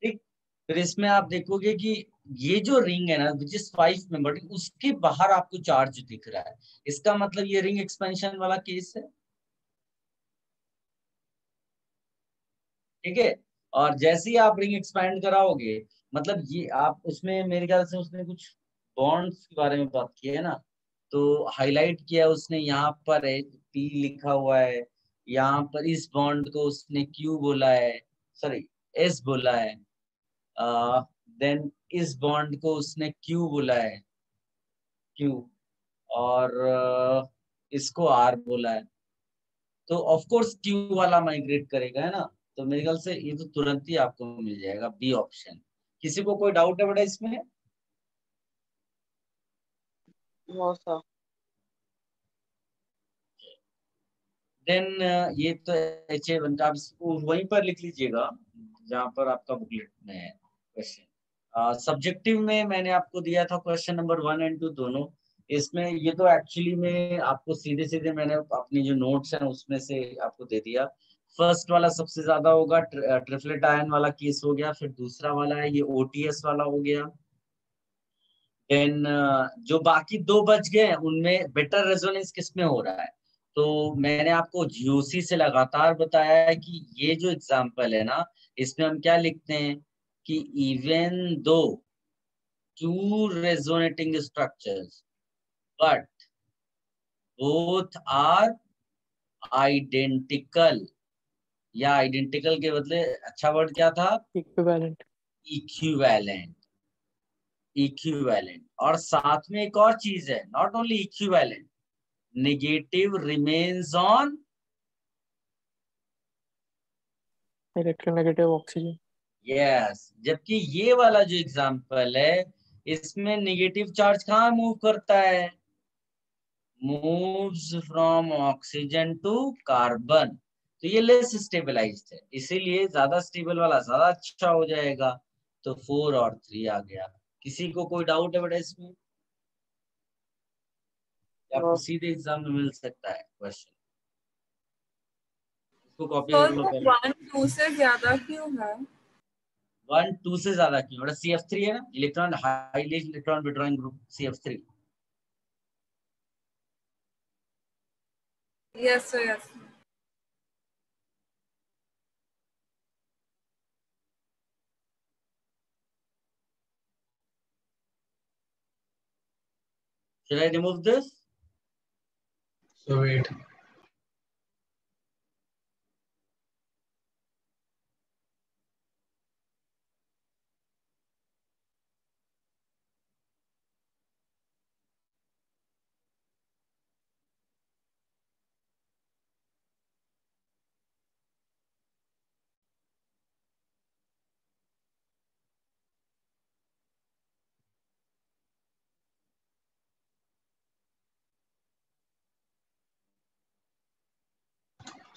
ठीक। फिर इसमें आप देखोगे कि ये जो रिंग है ना विच इज 5 मेंबर, उसके बाहर आपको चार्ज दिख रहा है, इसका मतलब ये रिंग एक्सपेंशन वाला केस है, ठीक है। और जैसे ही आप रिंग एक्सपैंड कराओगे, मतलब ये आप उसमें मेरे ख्याल से उसने कुछ बॉन्ड्स के बारे में बात की है ना, तो हाईलाइट किया उसने, यहाँ पर है पी लिखा हुआ है, यहाँ पर इस बॉन्ड को उसने क्यू बोला है, सॉरी एस बोला है, देन इस बॉन्ड को उसने क्यू बोला है, क्यू, और इसको आर बोला है, तो ऑफ कोर्स क्यू वाला माइग्रेट करेगा, है ना। तो मेरे ख्याल से ये तो तुरंत ही आपको मिल जाएगा बी ऑप्शन। किसी को कोई डाउट है बेटा इसमें? No sir. देन ये तो HA1 का, आप इसको वहीं पर लिख लीजिएगा जहां पर आपका बुकलेट में है क्वेश्चन। सब्जेक्टिव में मैंने आपको दिया था क्वेश्चन नंबर 1 एंड 2 दोनों। इसमें ये तो एक्चुअली में आपको सीधे सीधे मैंने अपनी जो नोट्स हैं उसमें से आपको दे दिया। फर्स्ट वाला सबसे ज्यादा होगा, ट्रिपलेट आयन वाला केस हो गया, फिर दूसरा वाला है ये OTS वाला हो गया। देन जो बाकी दो बच गए उनमें बेटर रेजोनेंस किसमें हो रहा है, तो मैंने आपको GOC से लगातार बताया है कि ये जो एग्जांपल है ना, इसमें हम क्या लिखते हैं कि even though two resonating structures but both are identical, या आइडेंटिकल के बदले अच्छा वर्ड क्या था, इक्विवेलेंट। Equivalent, equivalent. और साथ में एक और चीज है, not only equivalent, negative remains on electronegative oxygen. Yes. जबकि ये वाला जो एग्जांपल है इसमें नेगेटिव चार्ज कहाँ मूव करता है, moves from oxygen to carbon, तो ये लेस स्टेबलाइज्ड है, इसीलिए ज्यादा स्टेबल वाला ज्यादा अच्छा हो जाएगा। तो 4 और 3 आ गया। किसी को कोई डाउट है बेटा इसमें? आपको नो। सीधे एग्जाम में मिल सकता है क्वेश्चन, इसको कॉपी तो कर लो पहले। 1 2 से ज्यादा क्यों है? 1 2 से ज्यादा क्यों बेटा, CF3 है ना, electron highly electron withdrawing group CF3। Yes sir yes. Should I remove this? So wait.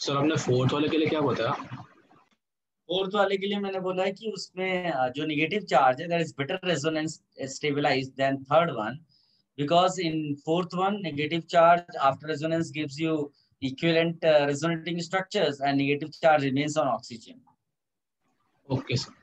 Sir आपने फोर्थ वाले के लिए क्या बताया? फोर्थ वाले के लिए मैंने बोला है कि उसमें जो नेगेटिव चार्ज है that is better resonance stabilized then third one, because in fourth one negative charge after resonance gives you equivalent resonating structures and negative charge remains on oxygen. Okay sir.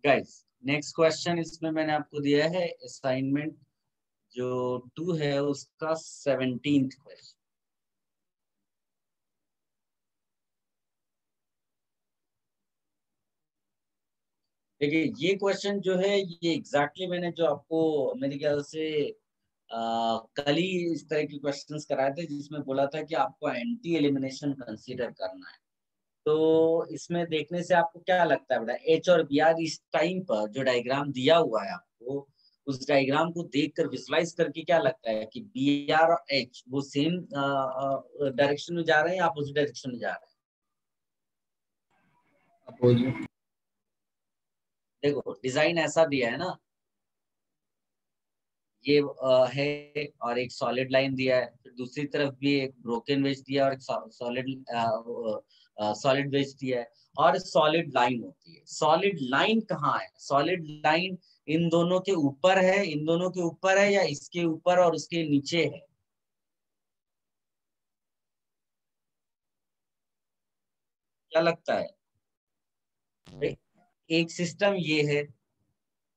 Guys next question इसमें मैंने आपको दिया है assignment जो 2 है उसका 17th question. देखिए ये क्वेश्चन जो है ये एग्जैक्टली मैंने जो आपको मेरे ख्याल से कल ही इस तरह के क्वेश्चंस कराए थे जिसमें बोला था कि आपको एंटी एलिमिनेशन कंसीडर करना है। तो इसमें देखने से आपको क्या लगता है बेटा, एच और बी आर इस टाइम पर जो डायग्राम दिया हुआ है आपको, उस डायग्राम को देखकर विजुलाइज करके क्या लगता है कि बी आर और एच वो सेम डायरेक्शन में जा रहे हैं या अपोजिट डायरेक्शन में जा रहे हैं? अपोजिट। देखो डिजाइन ऐसा दिया है ना, ये है और एक सॉलिड लाइन दिया है, फिर दूसरी तरफ भी एक ब्रोकन वेज दिया और एक सॉलिड वेज दिया है और सॉलिड लाइन होती है। सॉलिड लाइन कहाँ है? सॉलिड लाइन इन दोनों के ऊपर है, इन दोनों के ऊपर है या इसके ऊपर और उसके नीचे है? क्या लगता है? एक सिस्टम ये है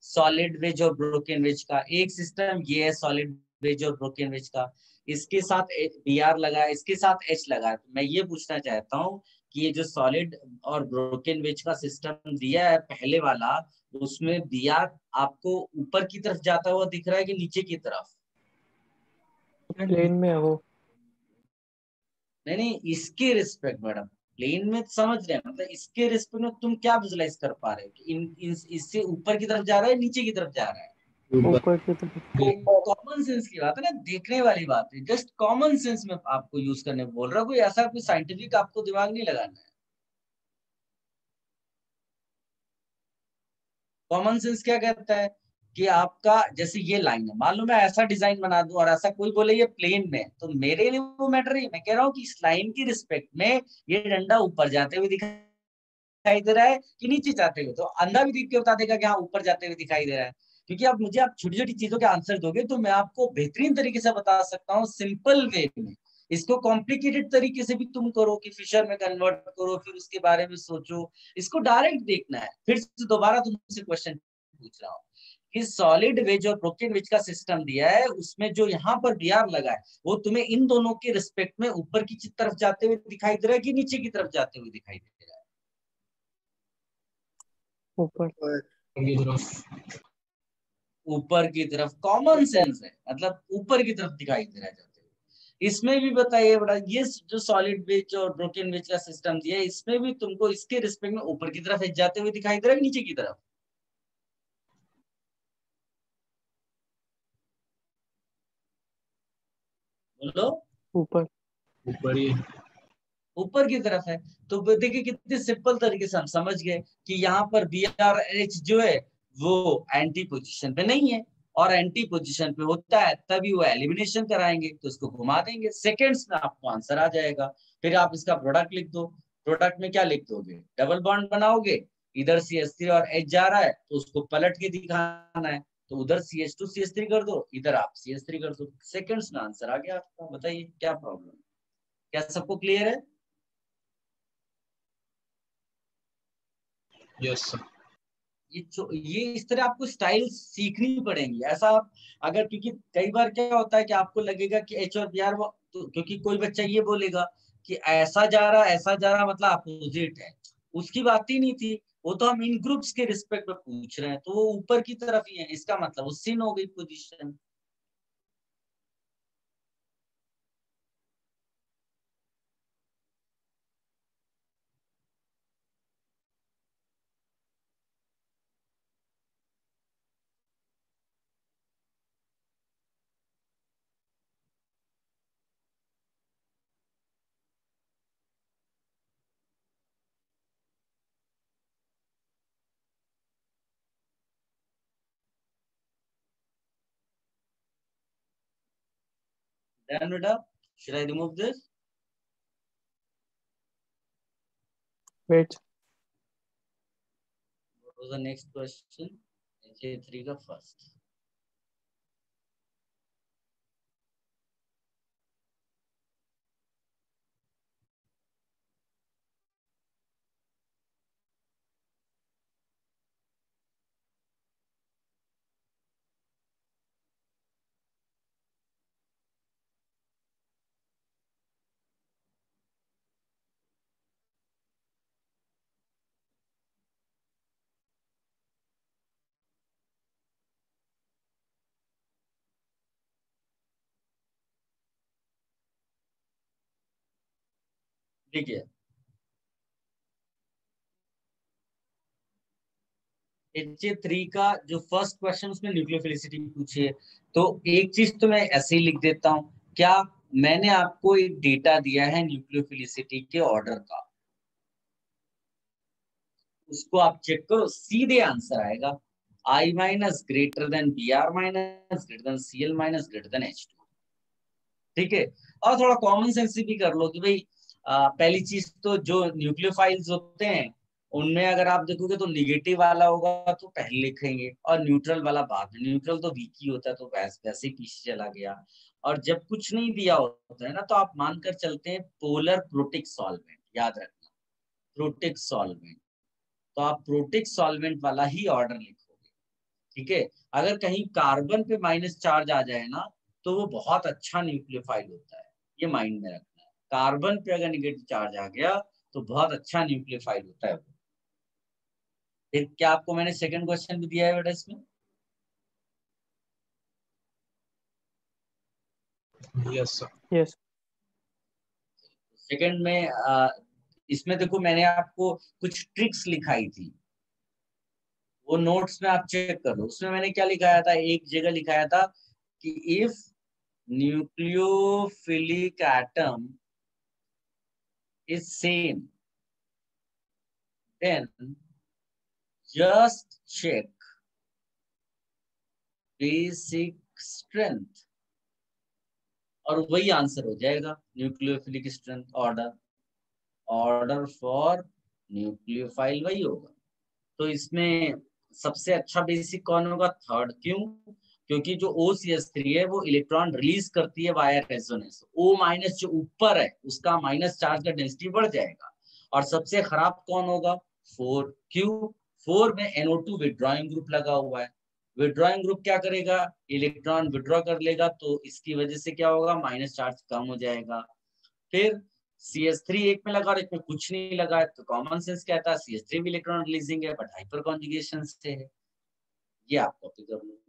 सॉलिड वेज और ब्रोकन वेज का, एक सिस्टम ये है सॉलिड वेज और ब्रोकन वेज का, इसके साथ बी आर लगा है, इसके साथ एच लगा है। मैं ये पूछना चाहता हूँ कि ये जो सॉलिड और ब्रोकन वेज का सिस्टम दिया है पहले वाला, उसमें बी आर आपको ऊपर की तरफ जाता हुआ दिख रहा है कि नीचे की तरफ? प्लेन में है वो। नहीं नहीं, इसके रिस्पेक्ट मैडम, प्लेन में समझ रहे हैं, मतलब इसके रिस्पेक्ट में तुम क्या विजुलाइज कर पा रहे हो कि इससे ऊपर की तरफ जा रहा है नीचे की तरफ जा रहा है? ऊपर की तरफ। कॉमन सेंस की बात है ना, देखने वाली बात है, जस्ट कॉमन सेंस में आपको यूज करने को बोल रहा हूँ, कोई ऐसा कोई साइंटिफिक आपको दिमाग नहीं लगाना है। कॉमन सेंस क्या कहता है कि आपका जैसे ये लाइन है, मान लो मैं ऐसा डिजाइन बना दूं और ऐसा कोई बोले ये प्लेन में, तो मेरे लिए वो मैटर नहीं। मैं कह रहा हूँ कि इस लाइन की रिस्पेक्ट में ये डंडा ऊपर जाते हुए दिखाई दे रहा है कि नीचे जाते हुए, तो अंधा भी देख के बता देगा कि हाँ ऊपर जाते हुए दिखाई दे रहा है। क्योंकि आप मुझे आप छोटी छोटी चीजों के आंसर दोगे तो मैं आपको बेहतरीन तरीके से बता सकता हूँ सिंपल वे में। इसको कॉम्प्लिकेटेड तरीके से भी तुम करो कि फिशर में कन्वर्ट करो, फिर उसके बारे में सोचो, इसको डायरेक्ट देखना है। फिर से दोबारा तुमसे क्वेश्चन पूछ रहा हूँ कि सॉलिड वेज और ब्रोकन वेज का सिस्टम दिया है, उसमें जो यहाँ पर बी आर लगा है वो तुम्हें इन दोनों के रिस्पेक्ट में ऊपर की तरफ जाते हुए दिखाई दे रहा है कि नीचे की तरफ जाते हुए दिखाई दे रहा है? ऊपर की तरफ। ऊपर की तरफ। कॉमन सेंस है, मतलब ऊपर की तरफ दिखाई दे रहा है जाते हुए। इसमें भी बताइए बड़ा, ये जो सॉलिड वेज और ब्रोकन वेज का सिस्टम दिया है इसमें भी तुमको इसके रिस्पेक्ट में ऊपर की तरफ जाते हुए दिखाई दे रहा है नीचे की तरफ? बोलो। ऊपर। ऊपर ही। ऊपर की तरफ है। तो देखिए कितने सिंपल तरीके से हम समझ गए कि यहाँ पर बी आर एच जो है वो एंटी पोजीशन पे नहीं है, और एंटी पोजीशन पे होता है तभी वो एलिमिनेशन कराएंगे, तो उसको घुमा देंगे, सेकेंड्स में आपको आंसर आ जाएगा। फिर आप इसका प्रोडक्ट लिख दो। प्रोडक्ट में क्या लिख दोगे? डबल बॉन्ड बनाओगे, इधर CH3 और H जा रहा है तो उसको पलट के दिखाना है, तो उधर CH2 CH3 कर दो, इधर आप CH3 कर दो, सेकेंड्स में आंसर आ गया आपका। बताइए क्या प्रॉब्लम है? क्या सबको क्लियर है? Yes sir. ये इस तरह आपको स्टाइल सीखनी पड़ेंगी। ऐसा आप अगर, क्योंकि कई बार क्या होता है कि आपको लगेगा कि एच और बी आर, तो क्योंकि कोई बच्चा ये बोलेगा कि ऐसा जा रहा मतलब अपोजिट है, उसकी बात ही नहीं थी। वो तो हम इन ग्रुप्स के रिस्पेक्ट में पूछ रहे हैं, तो वो ऊपर की तरफ ही है, इसका मतलब वो सिन हो गई पोजीशन। Then बेटा, should I remove this? Wait. What was the next question? HA3 का फर्स्ट। ठीक है, HA3 का जो फर्स्ट क्वेश्चन उसमें न्यूक्लियोफिलिसिटी पूछी है, तो एक चीज तो मैं ऐसे ही लिख देता हूं, क्या मैंने आपको एक डेटा दिया है न्यूक्लियोफिलिसिटी के ऑर्डर का, उसको आप चेक करो, सीधे आंसर आएगा I minus greater than BR minus greater than CL minus greater than H2। ठीक है, और थोड़ा कॉमन सेंस भी कर लो कि भाई पहली चीज तो जो न्यूक्लियोफाइल्स होते हैं उनमें अगर आप देखोगे तो निगेटिव वाला होगा तो पहले लिखेंगे और न्यूट्रल वाला बाद में। न्यूट्रल तो वीक ही होता है तो वैसे ही पीछे चला गया। और जब कुछ नहीं दिया होता है ना तो आप मानकर चलते हैं पोलर प्रोटिक सॉल्वेंट, याद रखना प्रोटिक सॉल्वेंट, तो आप प्रोटिक सॉल्वेंट वाला ही ऑर्डर लिखोगे। ठीक है, अगर कहीं कार्बन पे माइनस चार्ज आ जाए ना तो वो बहुत अच्छा न्यूक्लियोफाइल होता है, ये माइंड में रखना है। कार्बन पे अगर निगेटिव चार्ज आ गया तो बहुत अच्छा न्यूक्लियोफाइल होता है वो। फिर क्या आपको मैंने सेकंड क्वेश्चन भी दिया है बेटा इसमें? Yes sir. यस। सेकंड में इसमें देखो मैंने आपको कुछ ट्रिक्स लिखाई थी, वो नोट्स में आप चेक कर लो। उसमें मैंने क्या लिखाया था, एक जगह लिखाया था कि if nucleophilic atom is same then just check basic strength और वही आंसर हो जाएगा, nucleophilic strength order, order for nucleophile वही होगा। तो इसमें सबसे अच्छा बेसिक कौन होगा? थर्ड। क्यों? क्योंकि जो OCH3 है वो इलेक्ट्रॉन रिलीज करती है वाया रेजोनेंस, O माइनस जो ऊपर है उसका माइनस चार्ज का डेंसिटी बढ़ जाएगा। और सबसे खराब कौन होगा? 4। क्यों? 4 में NO2 विड्रॉइंग ग्रुप लगा हुआ है, विड्रॉइंग ग्रुप क्या करेगा? इलेक्ट्रॉन विड्रॉ कर लेगा, तो इसकी वजह से क्या होगा? माइनस चार्ज कम हो जाएगा। फिर CH3 एक में लगा और एक में कुछ नहीं लगा है, तो कॉमन सेंस कहता है CH3 भी इलेक्ट्रॉन रिलीजिंग है बट हाइपर कॉन्जुगेशन से है। ये आप कॉपी कर लो।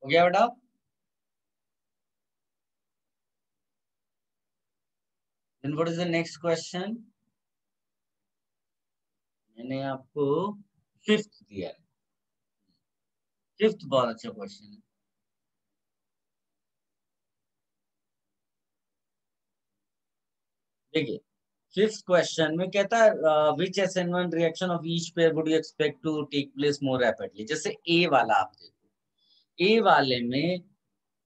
हो गया बेटा? Then what is the next question? मैंने आपको फिफ्थ दिया है, फिफ्थ बहुत अच्छा क्वेश्चन है। देखिए फिफ्थ क्वेश्चन में कहता है which SN1 reaction of each pair would you expect to take place more rapidly. जैसे ए वाला आप देखो, ए वाले में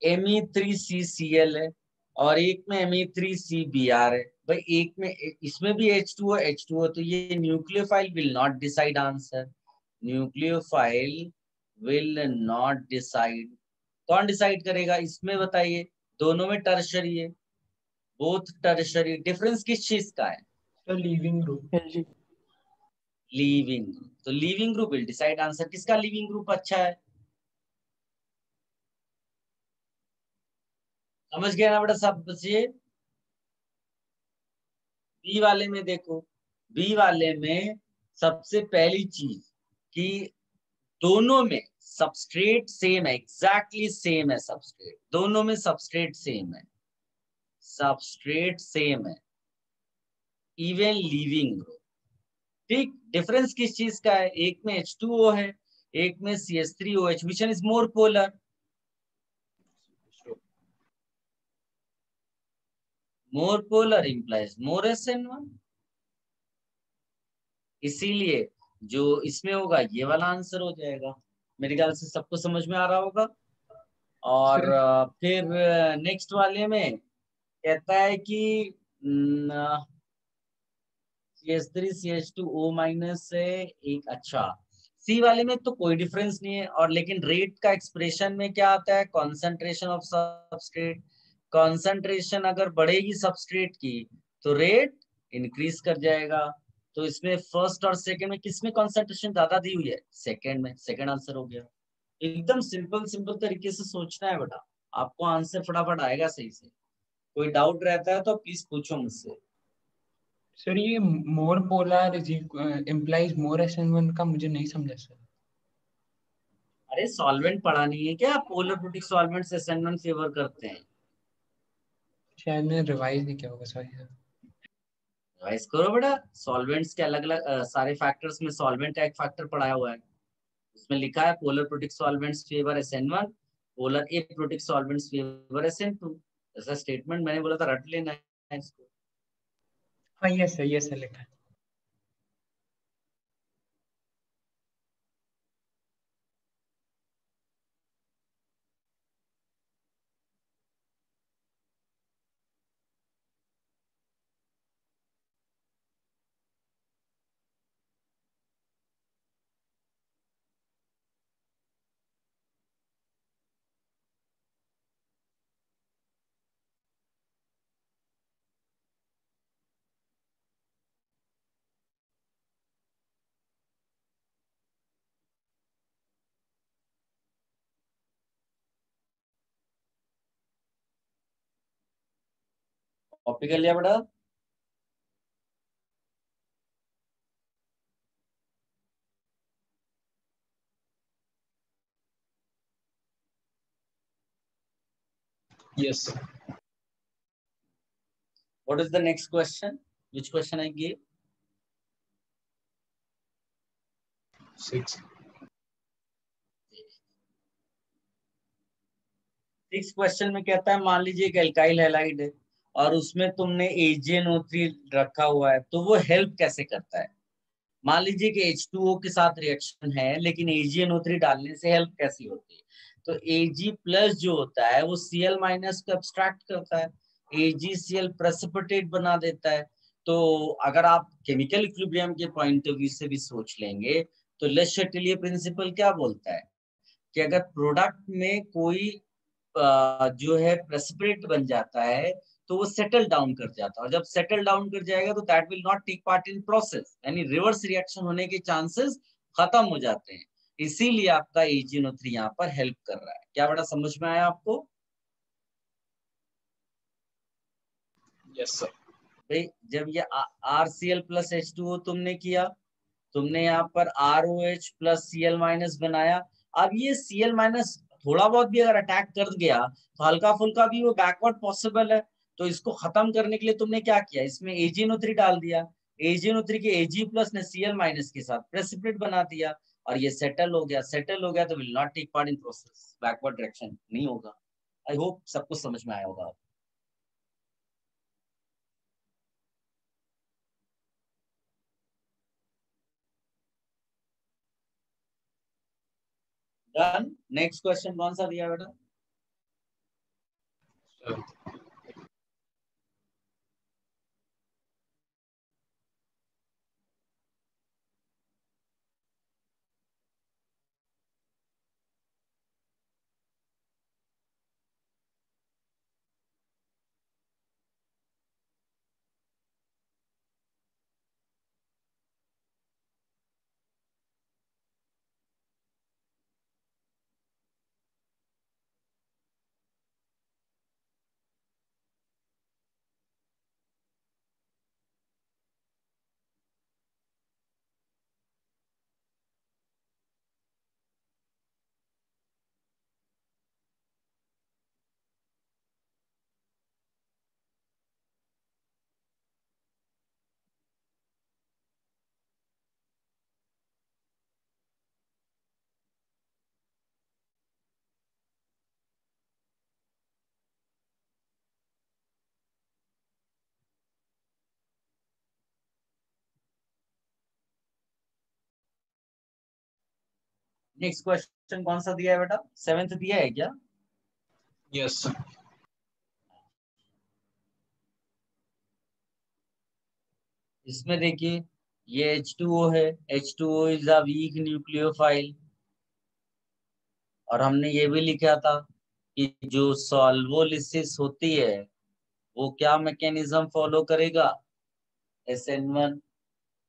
Me3CCl है और एक में Me3CBr है। भाई एक में, इसमें भी H2O H2O, तो ये nucleophile will not decide answer. Nucleophile will not decide. कौन डिसाइड करेगा इसमें बताइए? दोनों में टर्शरी है, बोथ टर्शरी। डिफरेंस किस चीज का है? तो leaving group. Lg। Leaving group. तो leaving group will decide answer. किसका लीविंग ग्रुप अच्छा है? समझ गया ना बेटा सब बच्चे? बी वाले में देखो, बी वाले में सबसे पहली चीज कि दोनों में सबस्ट्रेट सेम है, एग्जैक्टली सेम है सबस्ट्रेट, दोनों में सबस्ट्रेट सेम है, सबस्ट्रेट सेम है, इवन लीविंग ग्रुप। ठीक, डिफरेंस किस चीज का है? एक में H2O है, एक में CH3OH। Which one is more polar? More polar implies more SN1। इसीलिए जो इसमें होगा ये वाला आंसर हो जाएगा। मेरे ख्याल से सबको समझ में आ रहा होगा। और फिर नेक्स्ट वाले में कहता है कि CH3 CH2O माइनस है एक। अच्छा, सी वाले में तो कोई डिफरेंस नहीं है, और लेकिन रेट का एक्सप्रेशन में क्या आता है? Concentration of substrate. कॉन्सेंट्रेशन अगर बढ़ेगी सबस्ट्रेट की तो रेट इंक्रीज कर जाएगा। तो इसमें फर्स्ट और सेकंड में किसमें कॉन्सेंट्रेशन ज्यादा दी हुई है? सेकंड में। सेकंड आंसर हो गया। एकदम सिंपल सिंपल तरीके से सोचना है बेटा, आपको आंसर फटाफट आएगा सही से। कोई डाउट रहता है तो प्लीज पूछो मुझसे। सर ये मोर पोलर इम्प्लाइज मोर SN1 का मुझे नहीं समझा सर। अरे सॉल्वेंट पढ़ा नहीं है क्या? पोलर प्रोटिक सॉल्वेंट से SN1 फेवर करते हैं। शायद मैंने रिवाइज नहीं किया होगा, सॉरी सर। रिवाइज करो बेटा। सॉल्वेंट्स के अलग अलग सारे फैक्टर्स में सॉल्वेंट का एक फैक्टर पढ़ाया हुआ है, उसमें लिखा है polar protic solvents favour SN1, polar aprotic solvents favour SN2। ऐसा स्टेटमेंट मैंने बोला था, रट लेना है इसको। हाँ ये सर लिखा है। कॉपी कर लिया बेटा? Yes. What is the next question? Which question I gave? 6। Six question में कहता है मान लीजिए एक एल्काइल हैलाइड है और उसमें तुमने AgNO3 रखा हुआ है, तो वो हेल्प कैसे करता है? मान लीजिए कि H2O के साथ रिएक्शन है लेकिन AgNO3 डालने से हेल्प कैसी होती है? तो Ag+ जो होता है वो Cl- को एब्स्ट्रैक्ट करता है, AgCl प्रेसिपिटेट बना देता है। तो अगर आप केमिकल इक्विलिब्रियम के पॉइंट ऑफ व्यू से भी सोच लेंगे तो लेस शटेलियर प्रिंसिपल क्या बोलता है कि अगर प्रोडक्ट में कोई जो है प्रेसिपिटेट बन जाता है तो वो सेटल डाउन कर जाता है, और जब सेटल डाउन कर जाएगा तो that will not take part in process, यानी रिवर्स रिएक्शन होने के चांसेस खत्म हो जाते हैं। इसीलिए आपका AgNO3 यहाँ पर हेल्प कर रहा है। क्या बड़ा समझ में आया आपको? Yes sir. भाई जब ये RCl + H2O तुमने किया, तुमने यहाँ पर ROH + Cl- बनाया। अब ये Cl- थोड़ा बहुत भी अगर अटैक कर गया तो हल्का फुल्का भी वो बैकवर्ड पॉसिबल है। तो इसको खत्म करने के लिए तुमने क्या किया? इसमें AgNO3 डाल दिया। AgNO3 के Ag+ ने Cl- के साथ प्रेसिपिटेट बना दिया और ये सेटल हो गया। सेटल हो गया तो will not take part in process, backward direction नहीं होगा। आई होप सबको समझ में आया होगा। डन। नेक्स्ट क्वेश्चन कौन सा दिया बेटा? नेक्स्ट क्वेश्चन कौन सा दिया है बेटा? 7th दिया है क्या? Yes sir. इसमें देखिए ये H2O है। H2O is a weak nucleophile. और हमने ये भी लिखा था कि जो सॉल्वोलिसिस होती है वो क्या मैकेनिज्म फॉलो करेगा? SN1।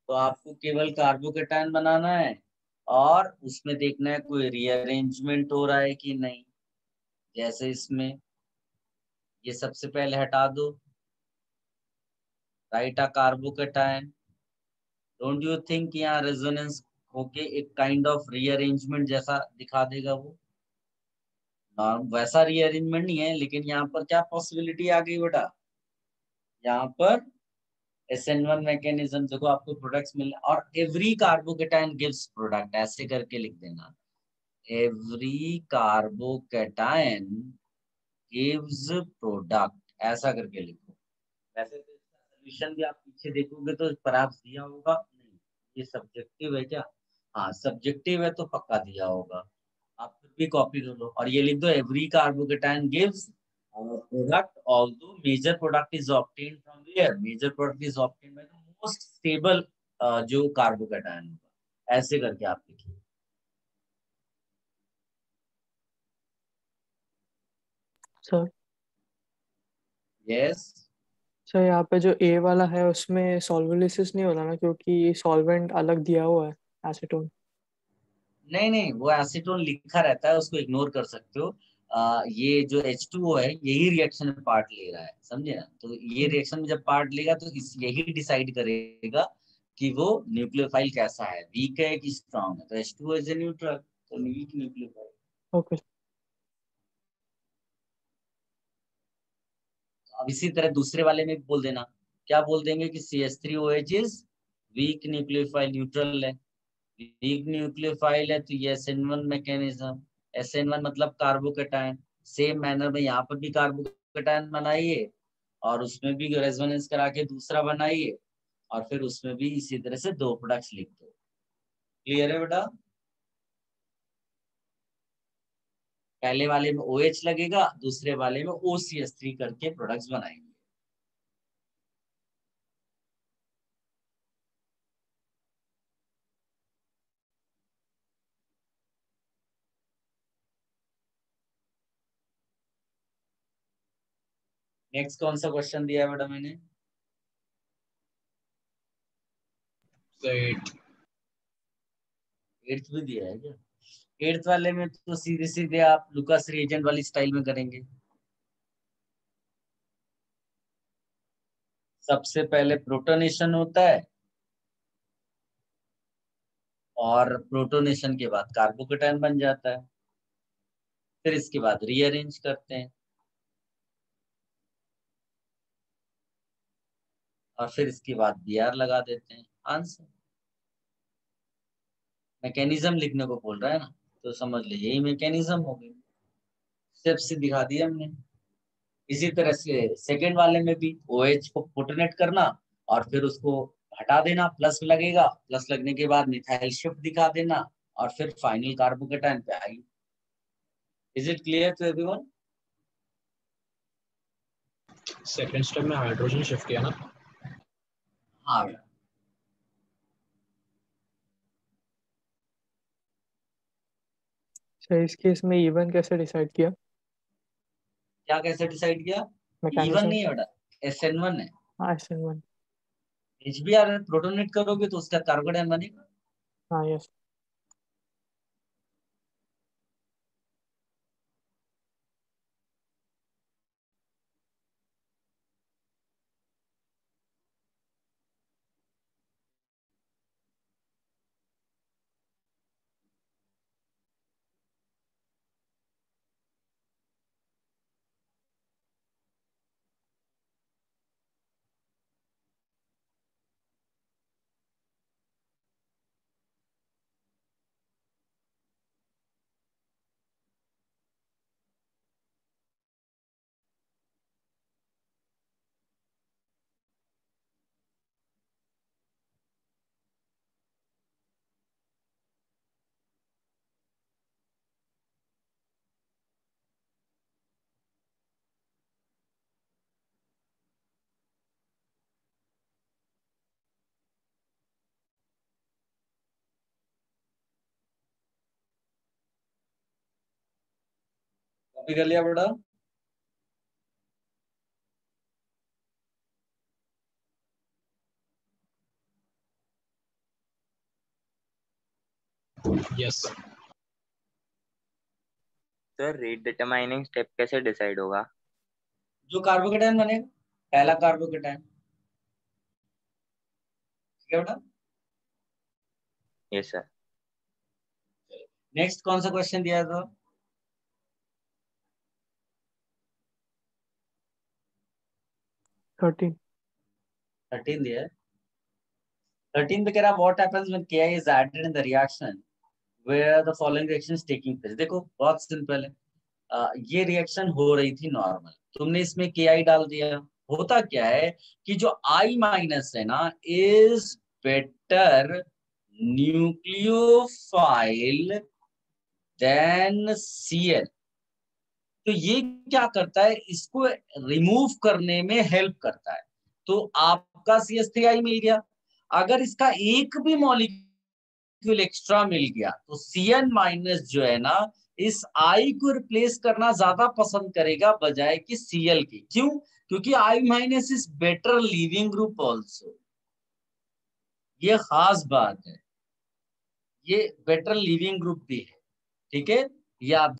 तो आपको केवल कार्बोकेटायन बनाना है और उसमें देखना है कोई रीअरेंजमेंट हो रहा है कि नहीं। जैसे इसमें ये सबसे पहले हटा दो, right a carbocation. Don't you think यहाँ रेजोनेंस होके एक काइंड ऑफ रीअरेंजमेंट जैसा दिखा देगा वो? वैसा रीअरेंजमेंट नहीं है, लेकिन यहाँ पर क्या पॉसिबिलिटी आ गई बेटा? यहाँ पर SN1 मैकेनिज्म देखो, आपको प्रोडक्ट्स मिल और एवरी कार्बोकेटायन गिव्स प्रोडक्ट, ऐसे करके लिख देना। एवरी कार्बोकेटायन गिव्स प्रोडक्ट, ऐसा करके लिखो। वैसे तो इसका सोल्यूशन भी आप पीछे देखोगे तो परहैप्स दिया होगा नहीं, ये सब्जेक्टिव है क्या? हाँ सब्जेक्टिव है तो पक्का दिया होगा। आप फिर भी कॉपी कर लो और ये लिख दो, every carbocation gives product although major product is obtained from where? Major product is obtained by the most stable जो कार्बोकेटायन होगा। ऐसे करके आप लिखिए। सर यस सर यहाँ पे जो ए वाला है उसमें सॉल्वोलिसिस नहीं होता ना, क्योंकि सॉल्वेंट अलग दिया हुआ है, एसीटोन। नहीं नहीं, वो एसीटोन लिखा रहता है, उसको इग्नोर कर सकते हो। ये जो H2O है यही रिएक्शन में पार्ट ले रहा है, समझे ना? तो ये रिएक्शन में जब पार्ट लेगा तो यही डिसाइड करेगा कि वो न्यूक्लियोफाइल कैसा है, वीक है कि स्ट्रांग है। तो H2O इज ए न्यूट्रल, तो वीक न्यूक्लियोफाइल। ओके। अब इसी तरह दूसरे वाले में भी बोल देना। क्या बोल देंगे कि CH3OH is weak nucleophile, neutral है। वीक न्यूक्लियोफाइल है तो ये SN1 मैकेनिज्म। SN1 मतलब कार्बोकेटायन। सेम मैनर में यहाँ पर भी कार्बोकेटायन बनाइए और उसमें भी रेजोनेंस करा के दूसरा बनाइए और फिर उसमें भी इसी तरह से दो प्रोडक्ट्स लिख दो। क्लियर है बेटा? पहले वाले में OH लगेगा, दूसरे वाले में OCH3 करके प्रोडक्ट्स बनाएंगे। नेक्स्ट कौन सा क्वेश्चन दिया है बेटा मैंने? 8th भी दिया है क्या? 8th वाले में तो सीधे सीधे आप लुकास रिएजेंट वाली स्टाइल में करेंगे। सबसे पहले प्रोटोनेशन होता है और प्रोटोनेशन के बाद कार्बोकेटायन बन जाता है। फिर इसके बाद रीअरेंज करते हैं और फिर इसके बाद Br लगा देते हैं। आंसर। मैकेनिज्म लिखने को बोल रहा है ना, तो समझ ले यही मैकेनिज्म हो गई। स्टेप्स से दिखा दिया हमने। इसी तरह से सेकेंड वाले में भी OH को प्रोटोनेट करना और फिर उसको हटा देना, प्लस लगेगा, प्लस लगने के बाद मिथाइल शिफ्ट दिखा देना और फिर फाइनल कार्बोकेटायन पे I is it clear to everyone? Second step में हाइड्रोजन शिफ्ट किया ना। हाँ, सर इस केस में इवन कैसे डिसाइड किया? क्या कैसे डिसाइड किया? Even mechanism. नहीं है बेटा, SN1 है। हाँ SN1। HBr प्रोटोनेट करोगे तो उसका कार्बन आयन बनेगा। हाँ यस। कॉपी कर लिया बेटा? Yes sir rate determining step कैसे डिसाइड होगा? जो कार्बोकेटायन बनेगा, पहला कार्बोकेटायन। ठीक है बेटा? Yes sir. नेक्स्ट कौन सा क्वेश्चन दिया था? 13। 13 दिया है। 13 पे कह रहा what happens when Ki is added in the reaction where the following reaction is taking place। देखो बहुत सिंपल है। ये रिएक्शन हो रही थी नॉर्मल, तुमने इसमें Ki डाल दिया। होता क्या है कि जो I माइनस है ना is better nucleophile than Cl। तो ये क्या करता है, इसको रिमूव करने में हेल्प करता है। तो आपका CH3I मिल गया। अगर इसका एक भी मॉलिक्यूल एक्स्ट्रा मिल गया तो Cn माइनस जो है ना इस I को रिप्लेस करना ज्यादा पसंद करेगा बजाय कि Cl की। क्यों? क्योंकि I minus is better leaving group also. ये खास बात है, ये बेटर लीविंग ग्रुप भी है। ठीक है, ये आप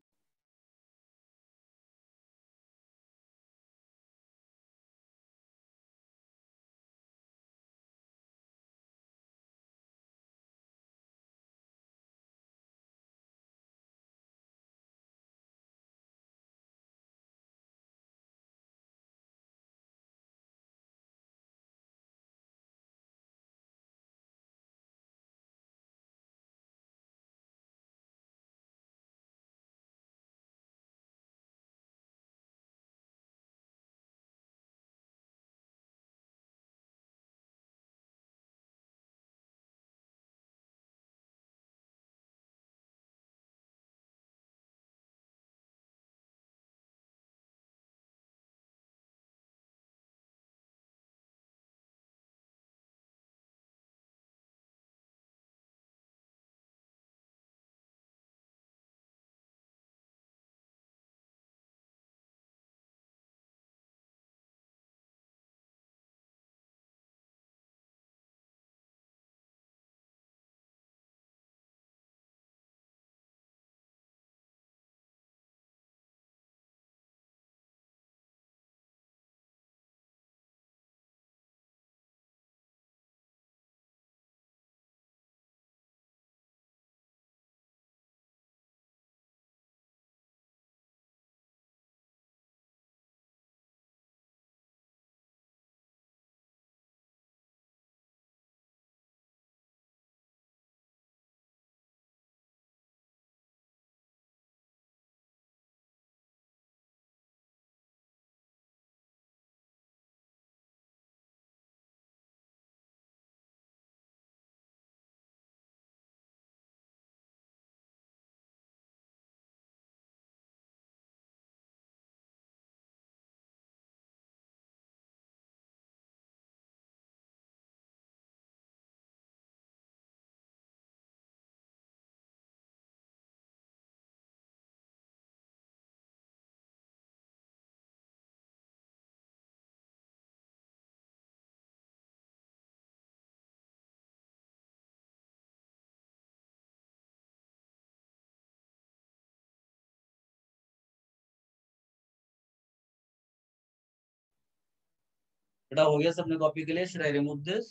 बेटा हो गया सबने कॉपी के लिए? Should I remove this?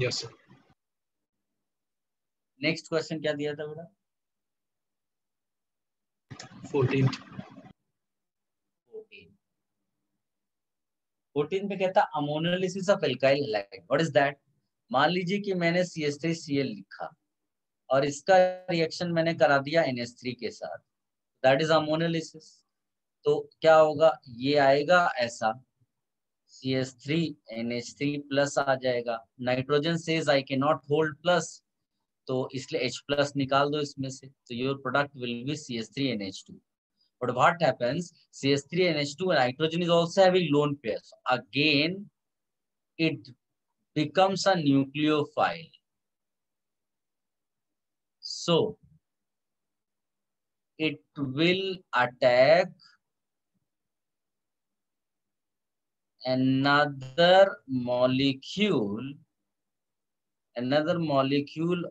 Yes sir. Next question क्या दिया था बेटा? 14th 14 में कहता ammonolysis of alkyl halide. What is that? मान लीजिए कि मैंने CH3Cl लिखा और इसका रिएक्शन मैंने करा दिया NH3 के साथ, दैट इज अमोनोलिसिस। तो क्या होगा, ये आएगा ऐसा, CH3NH3 प्लस आ जाएगा। Nitrogen says I can not hold plus, तो इसलिए H प्लस निकाल दो इसमें से, तो your product will be CH3NH2. But what happens? CH3NH2 and nitrogen is also having lone pairs. Again, it becomes a nucleophile. So, it will attack another molecule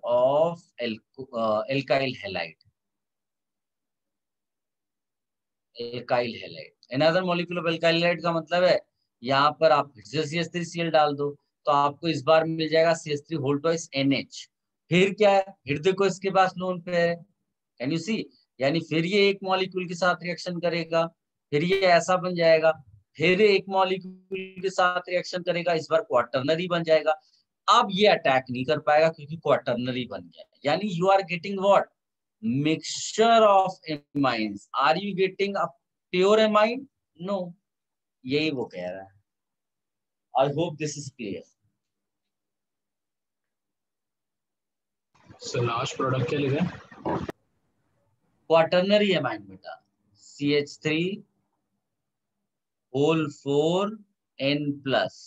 of alkyl halide. Alkyl halide, another molecule of alkyl halide का मतलब है यहाँ पर आप फिर से CH3Cl डाल दो तो आपको इस बार मिल जाएगा CH3 होल ट्वाइस NH। फिर क्या है, फिर देखो इसके पास लोन पे है, कैन यू सी? यानी फिर ये एक मॉलिक्यूल के साथ रिएक्शन करेगा, फिर ये ऐसा बन जाएगा, फिर एक मॉलिक्यूल के साथ रिएक्शन करेगा, इस बार क्वाटरनरी बन जाएगा। अब ये अटैक नहीं कर पाएगा क्योंकि क्वाटरनरी बन गया। यानी you are getting what? Mixture of amines. Are you getting a pure amine? No. यही वो कह रहा है। I hope this is clear. Sir last product क्या लिखा है? क्वाटरनरी amine बेटा, CH3 whole 4 N plus.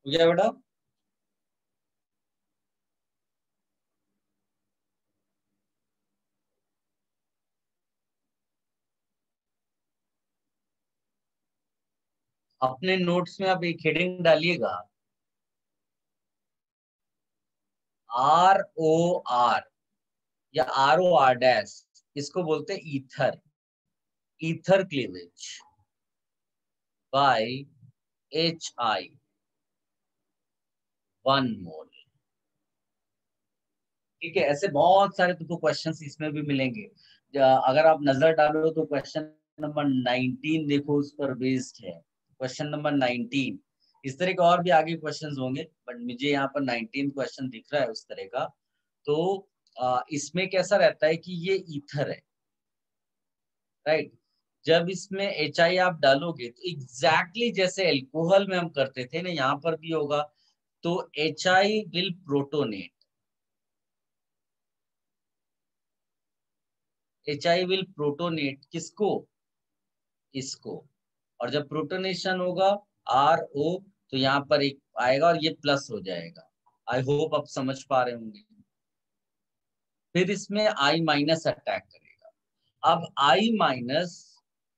हो गया बेटा? अपने नोट्स में आप एक हेडिंग डालिएगा, ROR या ROR डैश, इसको बोलते हैं ether, ether cleavage by HI 1 mole. ठीक है, ऐसे बहुत सारे तुमको क्वेश्चंस इसमें भी मिलेंगे। अगर आप नजर डालो तो क्वेश्चन नंबर 19 देखो, उस पर बेस्ड है क्वेश्चन नंबर 19। इस तरह के और भी आगे क्वेश्चंस होंगे, बट मुझे यहाँ पर 19 क्वेश्चन दिख रहा है उस तरह का। तो इसमें कैसा रहता है कि ये ईथर है, राइट? जब इसमें HI आप डालोगे तो एग्जैक्टली जैसे एल्कोहल में हम करते थे ना, यहाँ पर भी होगा। तो HI will protonate, HI will protonate किसको? इसको। और जब प्रोटोनेशन होगा RO, तो यहाँ पर एक आएगा और ये प्लस हो जाएगा। आई होप आप समझ पा रहे होंगे। फिर इसमें I माइनस अटैक करेगा। अब I माइनस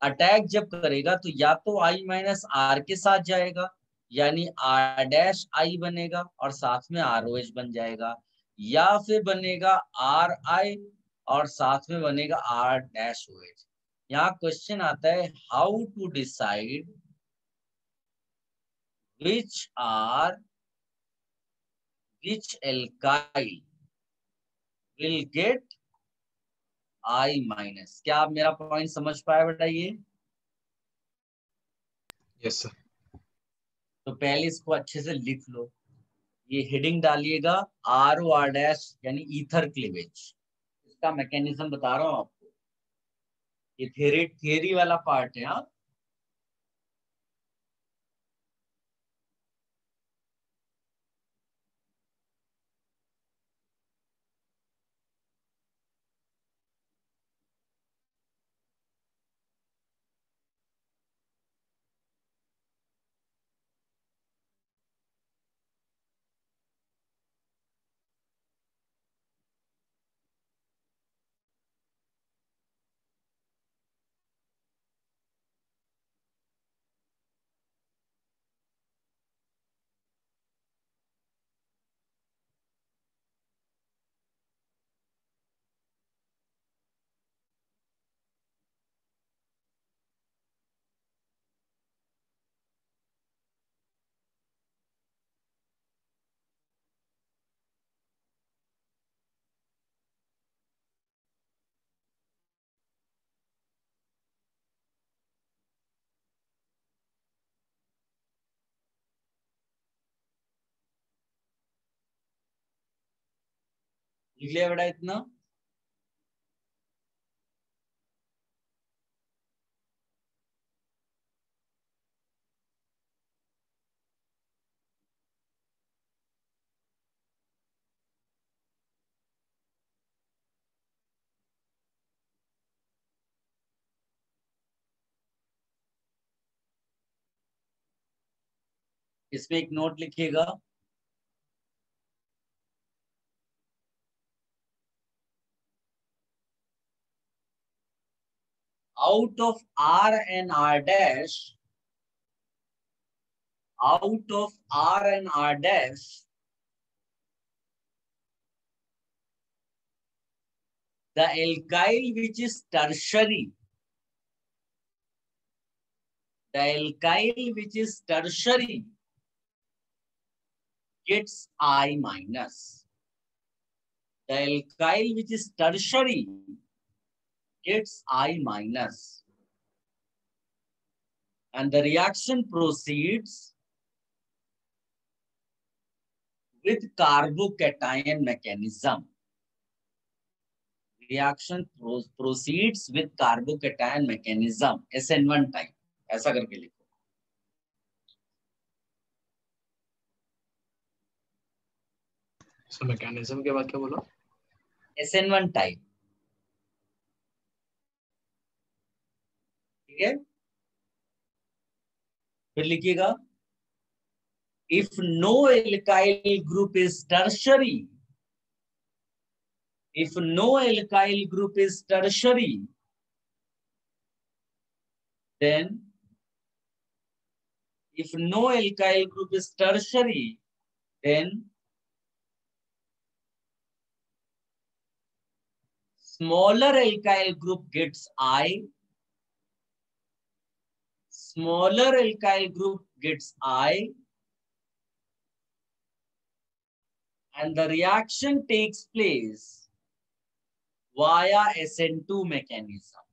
अटैक जब करेगा तो या तो I माइनस R के साथ जाएगा, यानी R डैश I बनेगा और साथ में ROH बन जाएगा, या फिर बनेगा RI और साथ में बनेगा R डैश OH। यहाँ क्वेश्चन आता है, how to decide which alkyl will get I minus. क्या आप मेरा पॉइंट समझ पाए बेटा? ये यस सर। तो पहले इसको अच्छे से लिख लो, ये हेडिंग डालिएगा ROR डैश यानी ईथर क्लीवेज, इसका मैकेनिज्म बता रहा हूं आपको, ये थियरी वाला पार्ट है। हाँ, लिख लिया बेटा इतना। इसमें एक नोट लिखिएगा, out of R and R dash, out of R and R dash, the alkyl which is tertiary, the alkyl which is tertiary gets I minus. The alkyl which is tertiary gets I minus. And the reaction proceeds with carbocation mechanism. Reaction proceeds with carbocation mechanism, SN1 type. ऐसा करके लिखो। सो mechanism के बाद क्या बोला? SN1 type. ठीक है, फिर लिखिएगा, if no alkyl group is tertiary, if no alkyl group is tertiary, then if no alkyl group is tertiary, then smaller alkyl group gets I, smaller alkyl group gets I, and the reaction takes place via SN2 mechanism.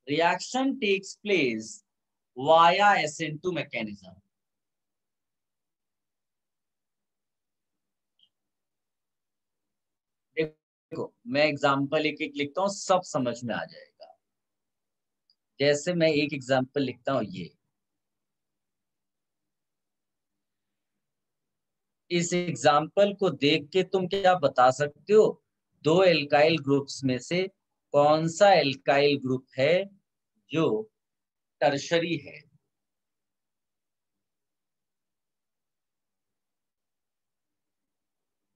Reaction takes place via SN2 mechanism. देखो, मैं example एक एक लिखता हूं, सब समझ में आ जाएगा। जैसे मैं एक एग्जाम्पल लिखता हूं, ये इस एग्जाम्पल को देख के तुम क्या बता सकते हो, दो एल्काइल ग्रुप्स में से कौन सा एल्काइल ग्रुप है जो टर्शरी है।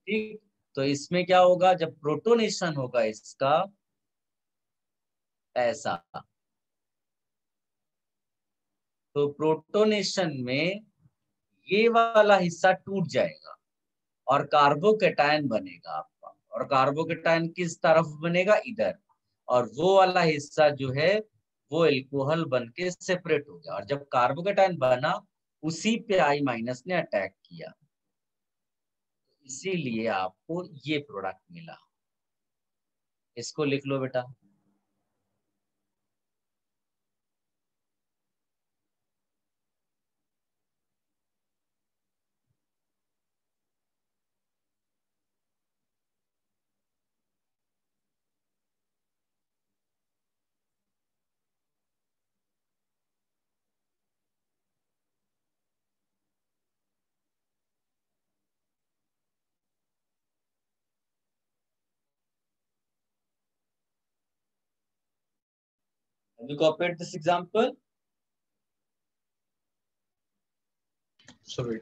ठीक, तो इसमें क्या होगा, जब प्रोटोनेशन होगा इसका ऐसा, तो प्रोटोनेशन में ये वाला हिस्सा टूट जाएगा और कार्बोकेटायन बनेगा आपका, और कार्बोकेटायन किस तरफ बनेगा, इधर, और वो वाला हिस्सा जो है वो एल्कोहल बन के सेपरेट हो गया, और जब कार्बोकेटायन बना उसी पे I माइनस ने अटैक किया, इसीलिए आपको ये प्रोडक्ट मिला। इसको लिख लो बेटा। Have you copied this example? Sorry.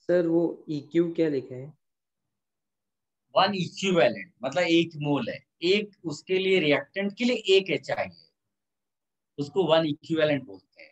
Sir वो EQ क्या लिखा है? वन इक्विवेलेंट मतलब एक मोल है, एक उसके लिए रिएक्टेंट के लिए एक एच चाहिए, उसको वन इक्विवेलेंट बोलते हैं।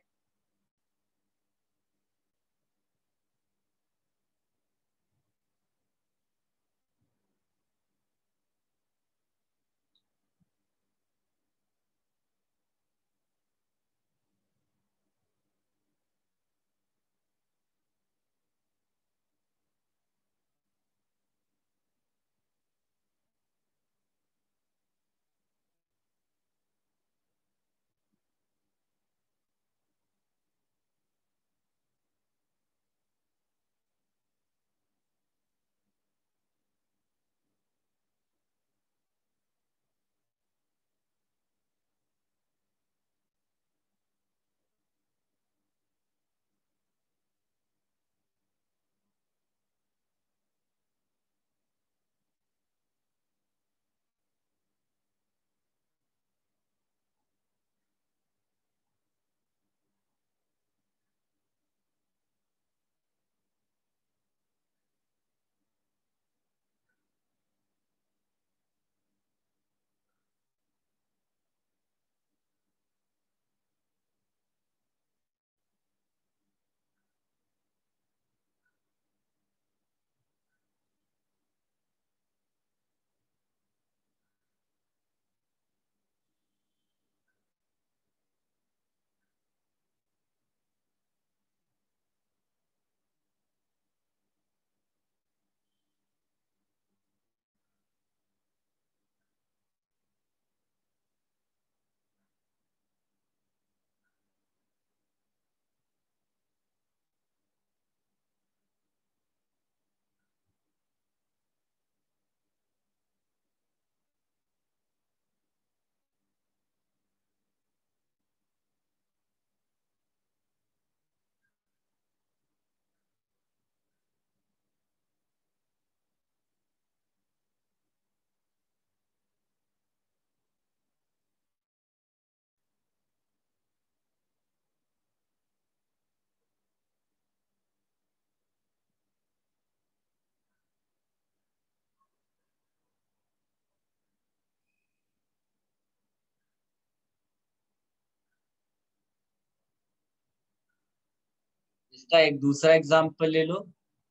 इसका एक दूसरा एग्जाम्पल ले लो,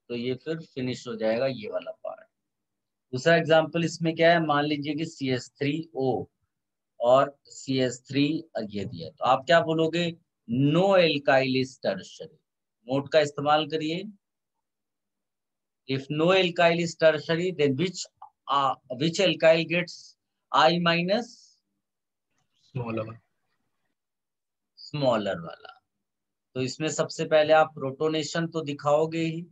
तो ये फिर फिनिश हो जाएगा ये वाला पार्ट। दूसरा एग्जाम्पल इसमें क्या है, मान लीजिए कि CH3O और CH3 ये दिया, तो आप क्या बोलोगे, no alkyl is tertiary. Note का इस्तेमाल करिए, if no alkyl is tertiary then which alkyl gets I minus, smaller वाला। तो इसमें सबसे पहले आप प्रोटोनेशन तो दिखाओगे ही,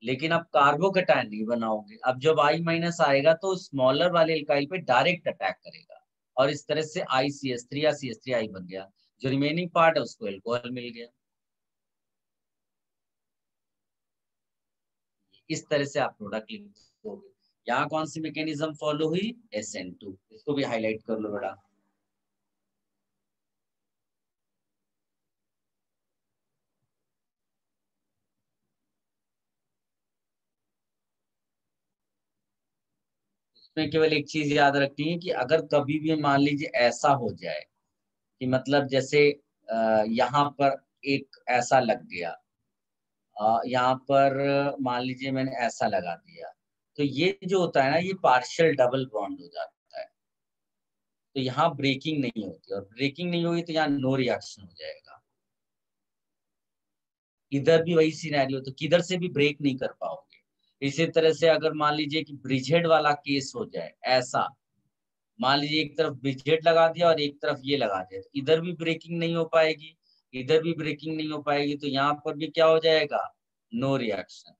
लेकिन आप कार्बोकेटायन नहीं बनाओगे। अब जब I माइनस आएगा तो स्मॉलर वाले एल्काइल पे डायरेक्ट अटैक करेगा, और इस तरह से ICH3 या CH3I बन गया, जो रिमेनिंग पार्ट है उसको एल्कोहल मिल गया। इस तरह से आप प्रोडक्ट लिखोगे। यहाँ कौन सी मैकेनिज्म फॉलो हुई, SN2। इसको भी हाईलाइट कर लो बेटा। इसमें केवल एक चीज याद रखनी है कि अगर कभी भी मान लीजिए ऐसा हो जाए कि मतलब जैसे यहाँ पर एक ऐसा लग गया, यहाँ पर मान लीजिए मैंने ऐसा लगा दिया, तो ये जो होता है ना, ये पार्शियल डबल बॉन्ड हो जाता है। तो यहाँ ब्रेकिंग नहीं होती, और ब्रेकिंग नहीं होगी तो यहाँ नो रिएक्शन हो जाएगा। इधर भी वही सिनेरियो, तो किधर से भी ब्रेक नहीं कर पाओगे। इसी तरह से अगर मान लीजिए कि ब्रिजहेड वाला केस हो जाए, ऐसा मान लीजिए एक तरफ ब्रिजहेड लगा दिया और एक तरफ ये लगा दिया, तो इधर भी ब्रेकिंग नहीं हो पाएगी, इधर भी ब्रेकिंग नहीं हो पाएगी, तो यहाँ पर भी क्या हो जाएगा, नो रिएक्शन।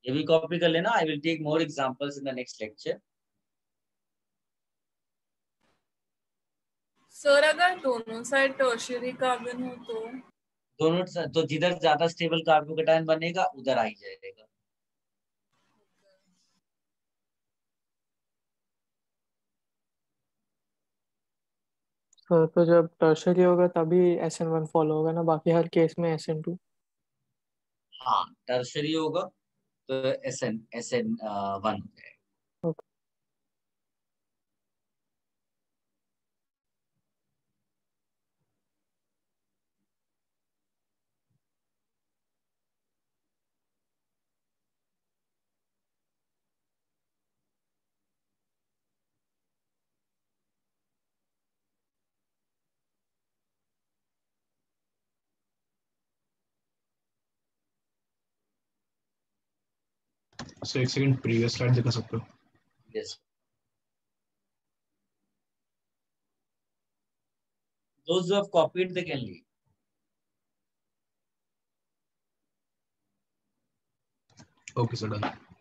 ये भी कॉपी कर लेना। I will take more examples in the next lecture. Sir अगर दोनों साइड टर्शियरी कार्बन हो तो दोनों तो जिधर ज्यादा स्टेबल कार्बोकेटायन बनेगा उधर आ ही जाएगा। तो जब टर्शरी होगा तभी SN1 फॉलो होगा ना, बाकी हर केस में SN2। हाँ, टर्शरी होगा तो SN1 हो जाएगा। सो एक सेकंड प्रीवियस स्लाइड दिखा सकते हो? Yes. Those who have copied, they can leave. Okay, so done.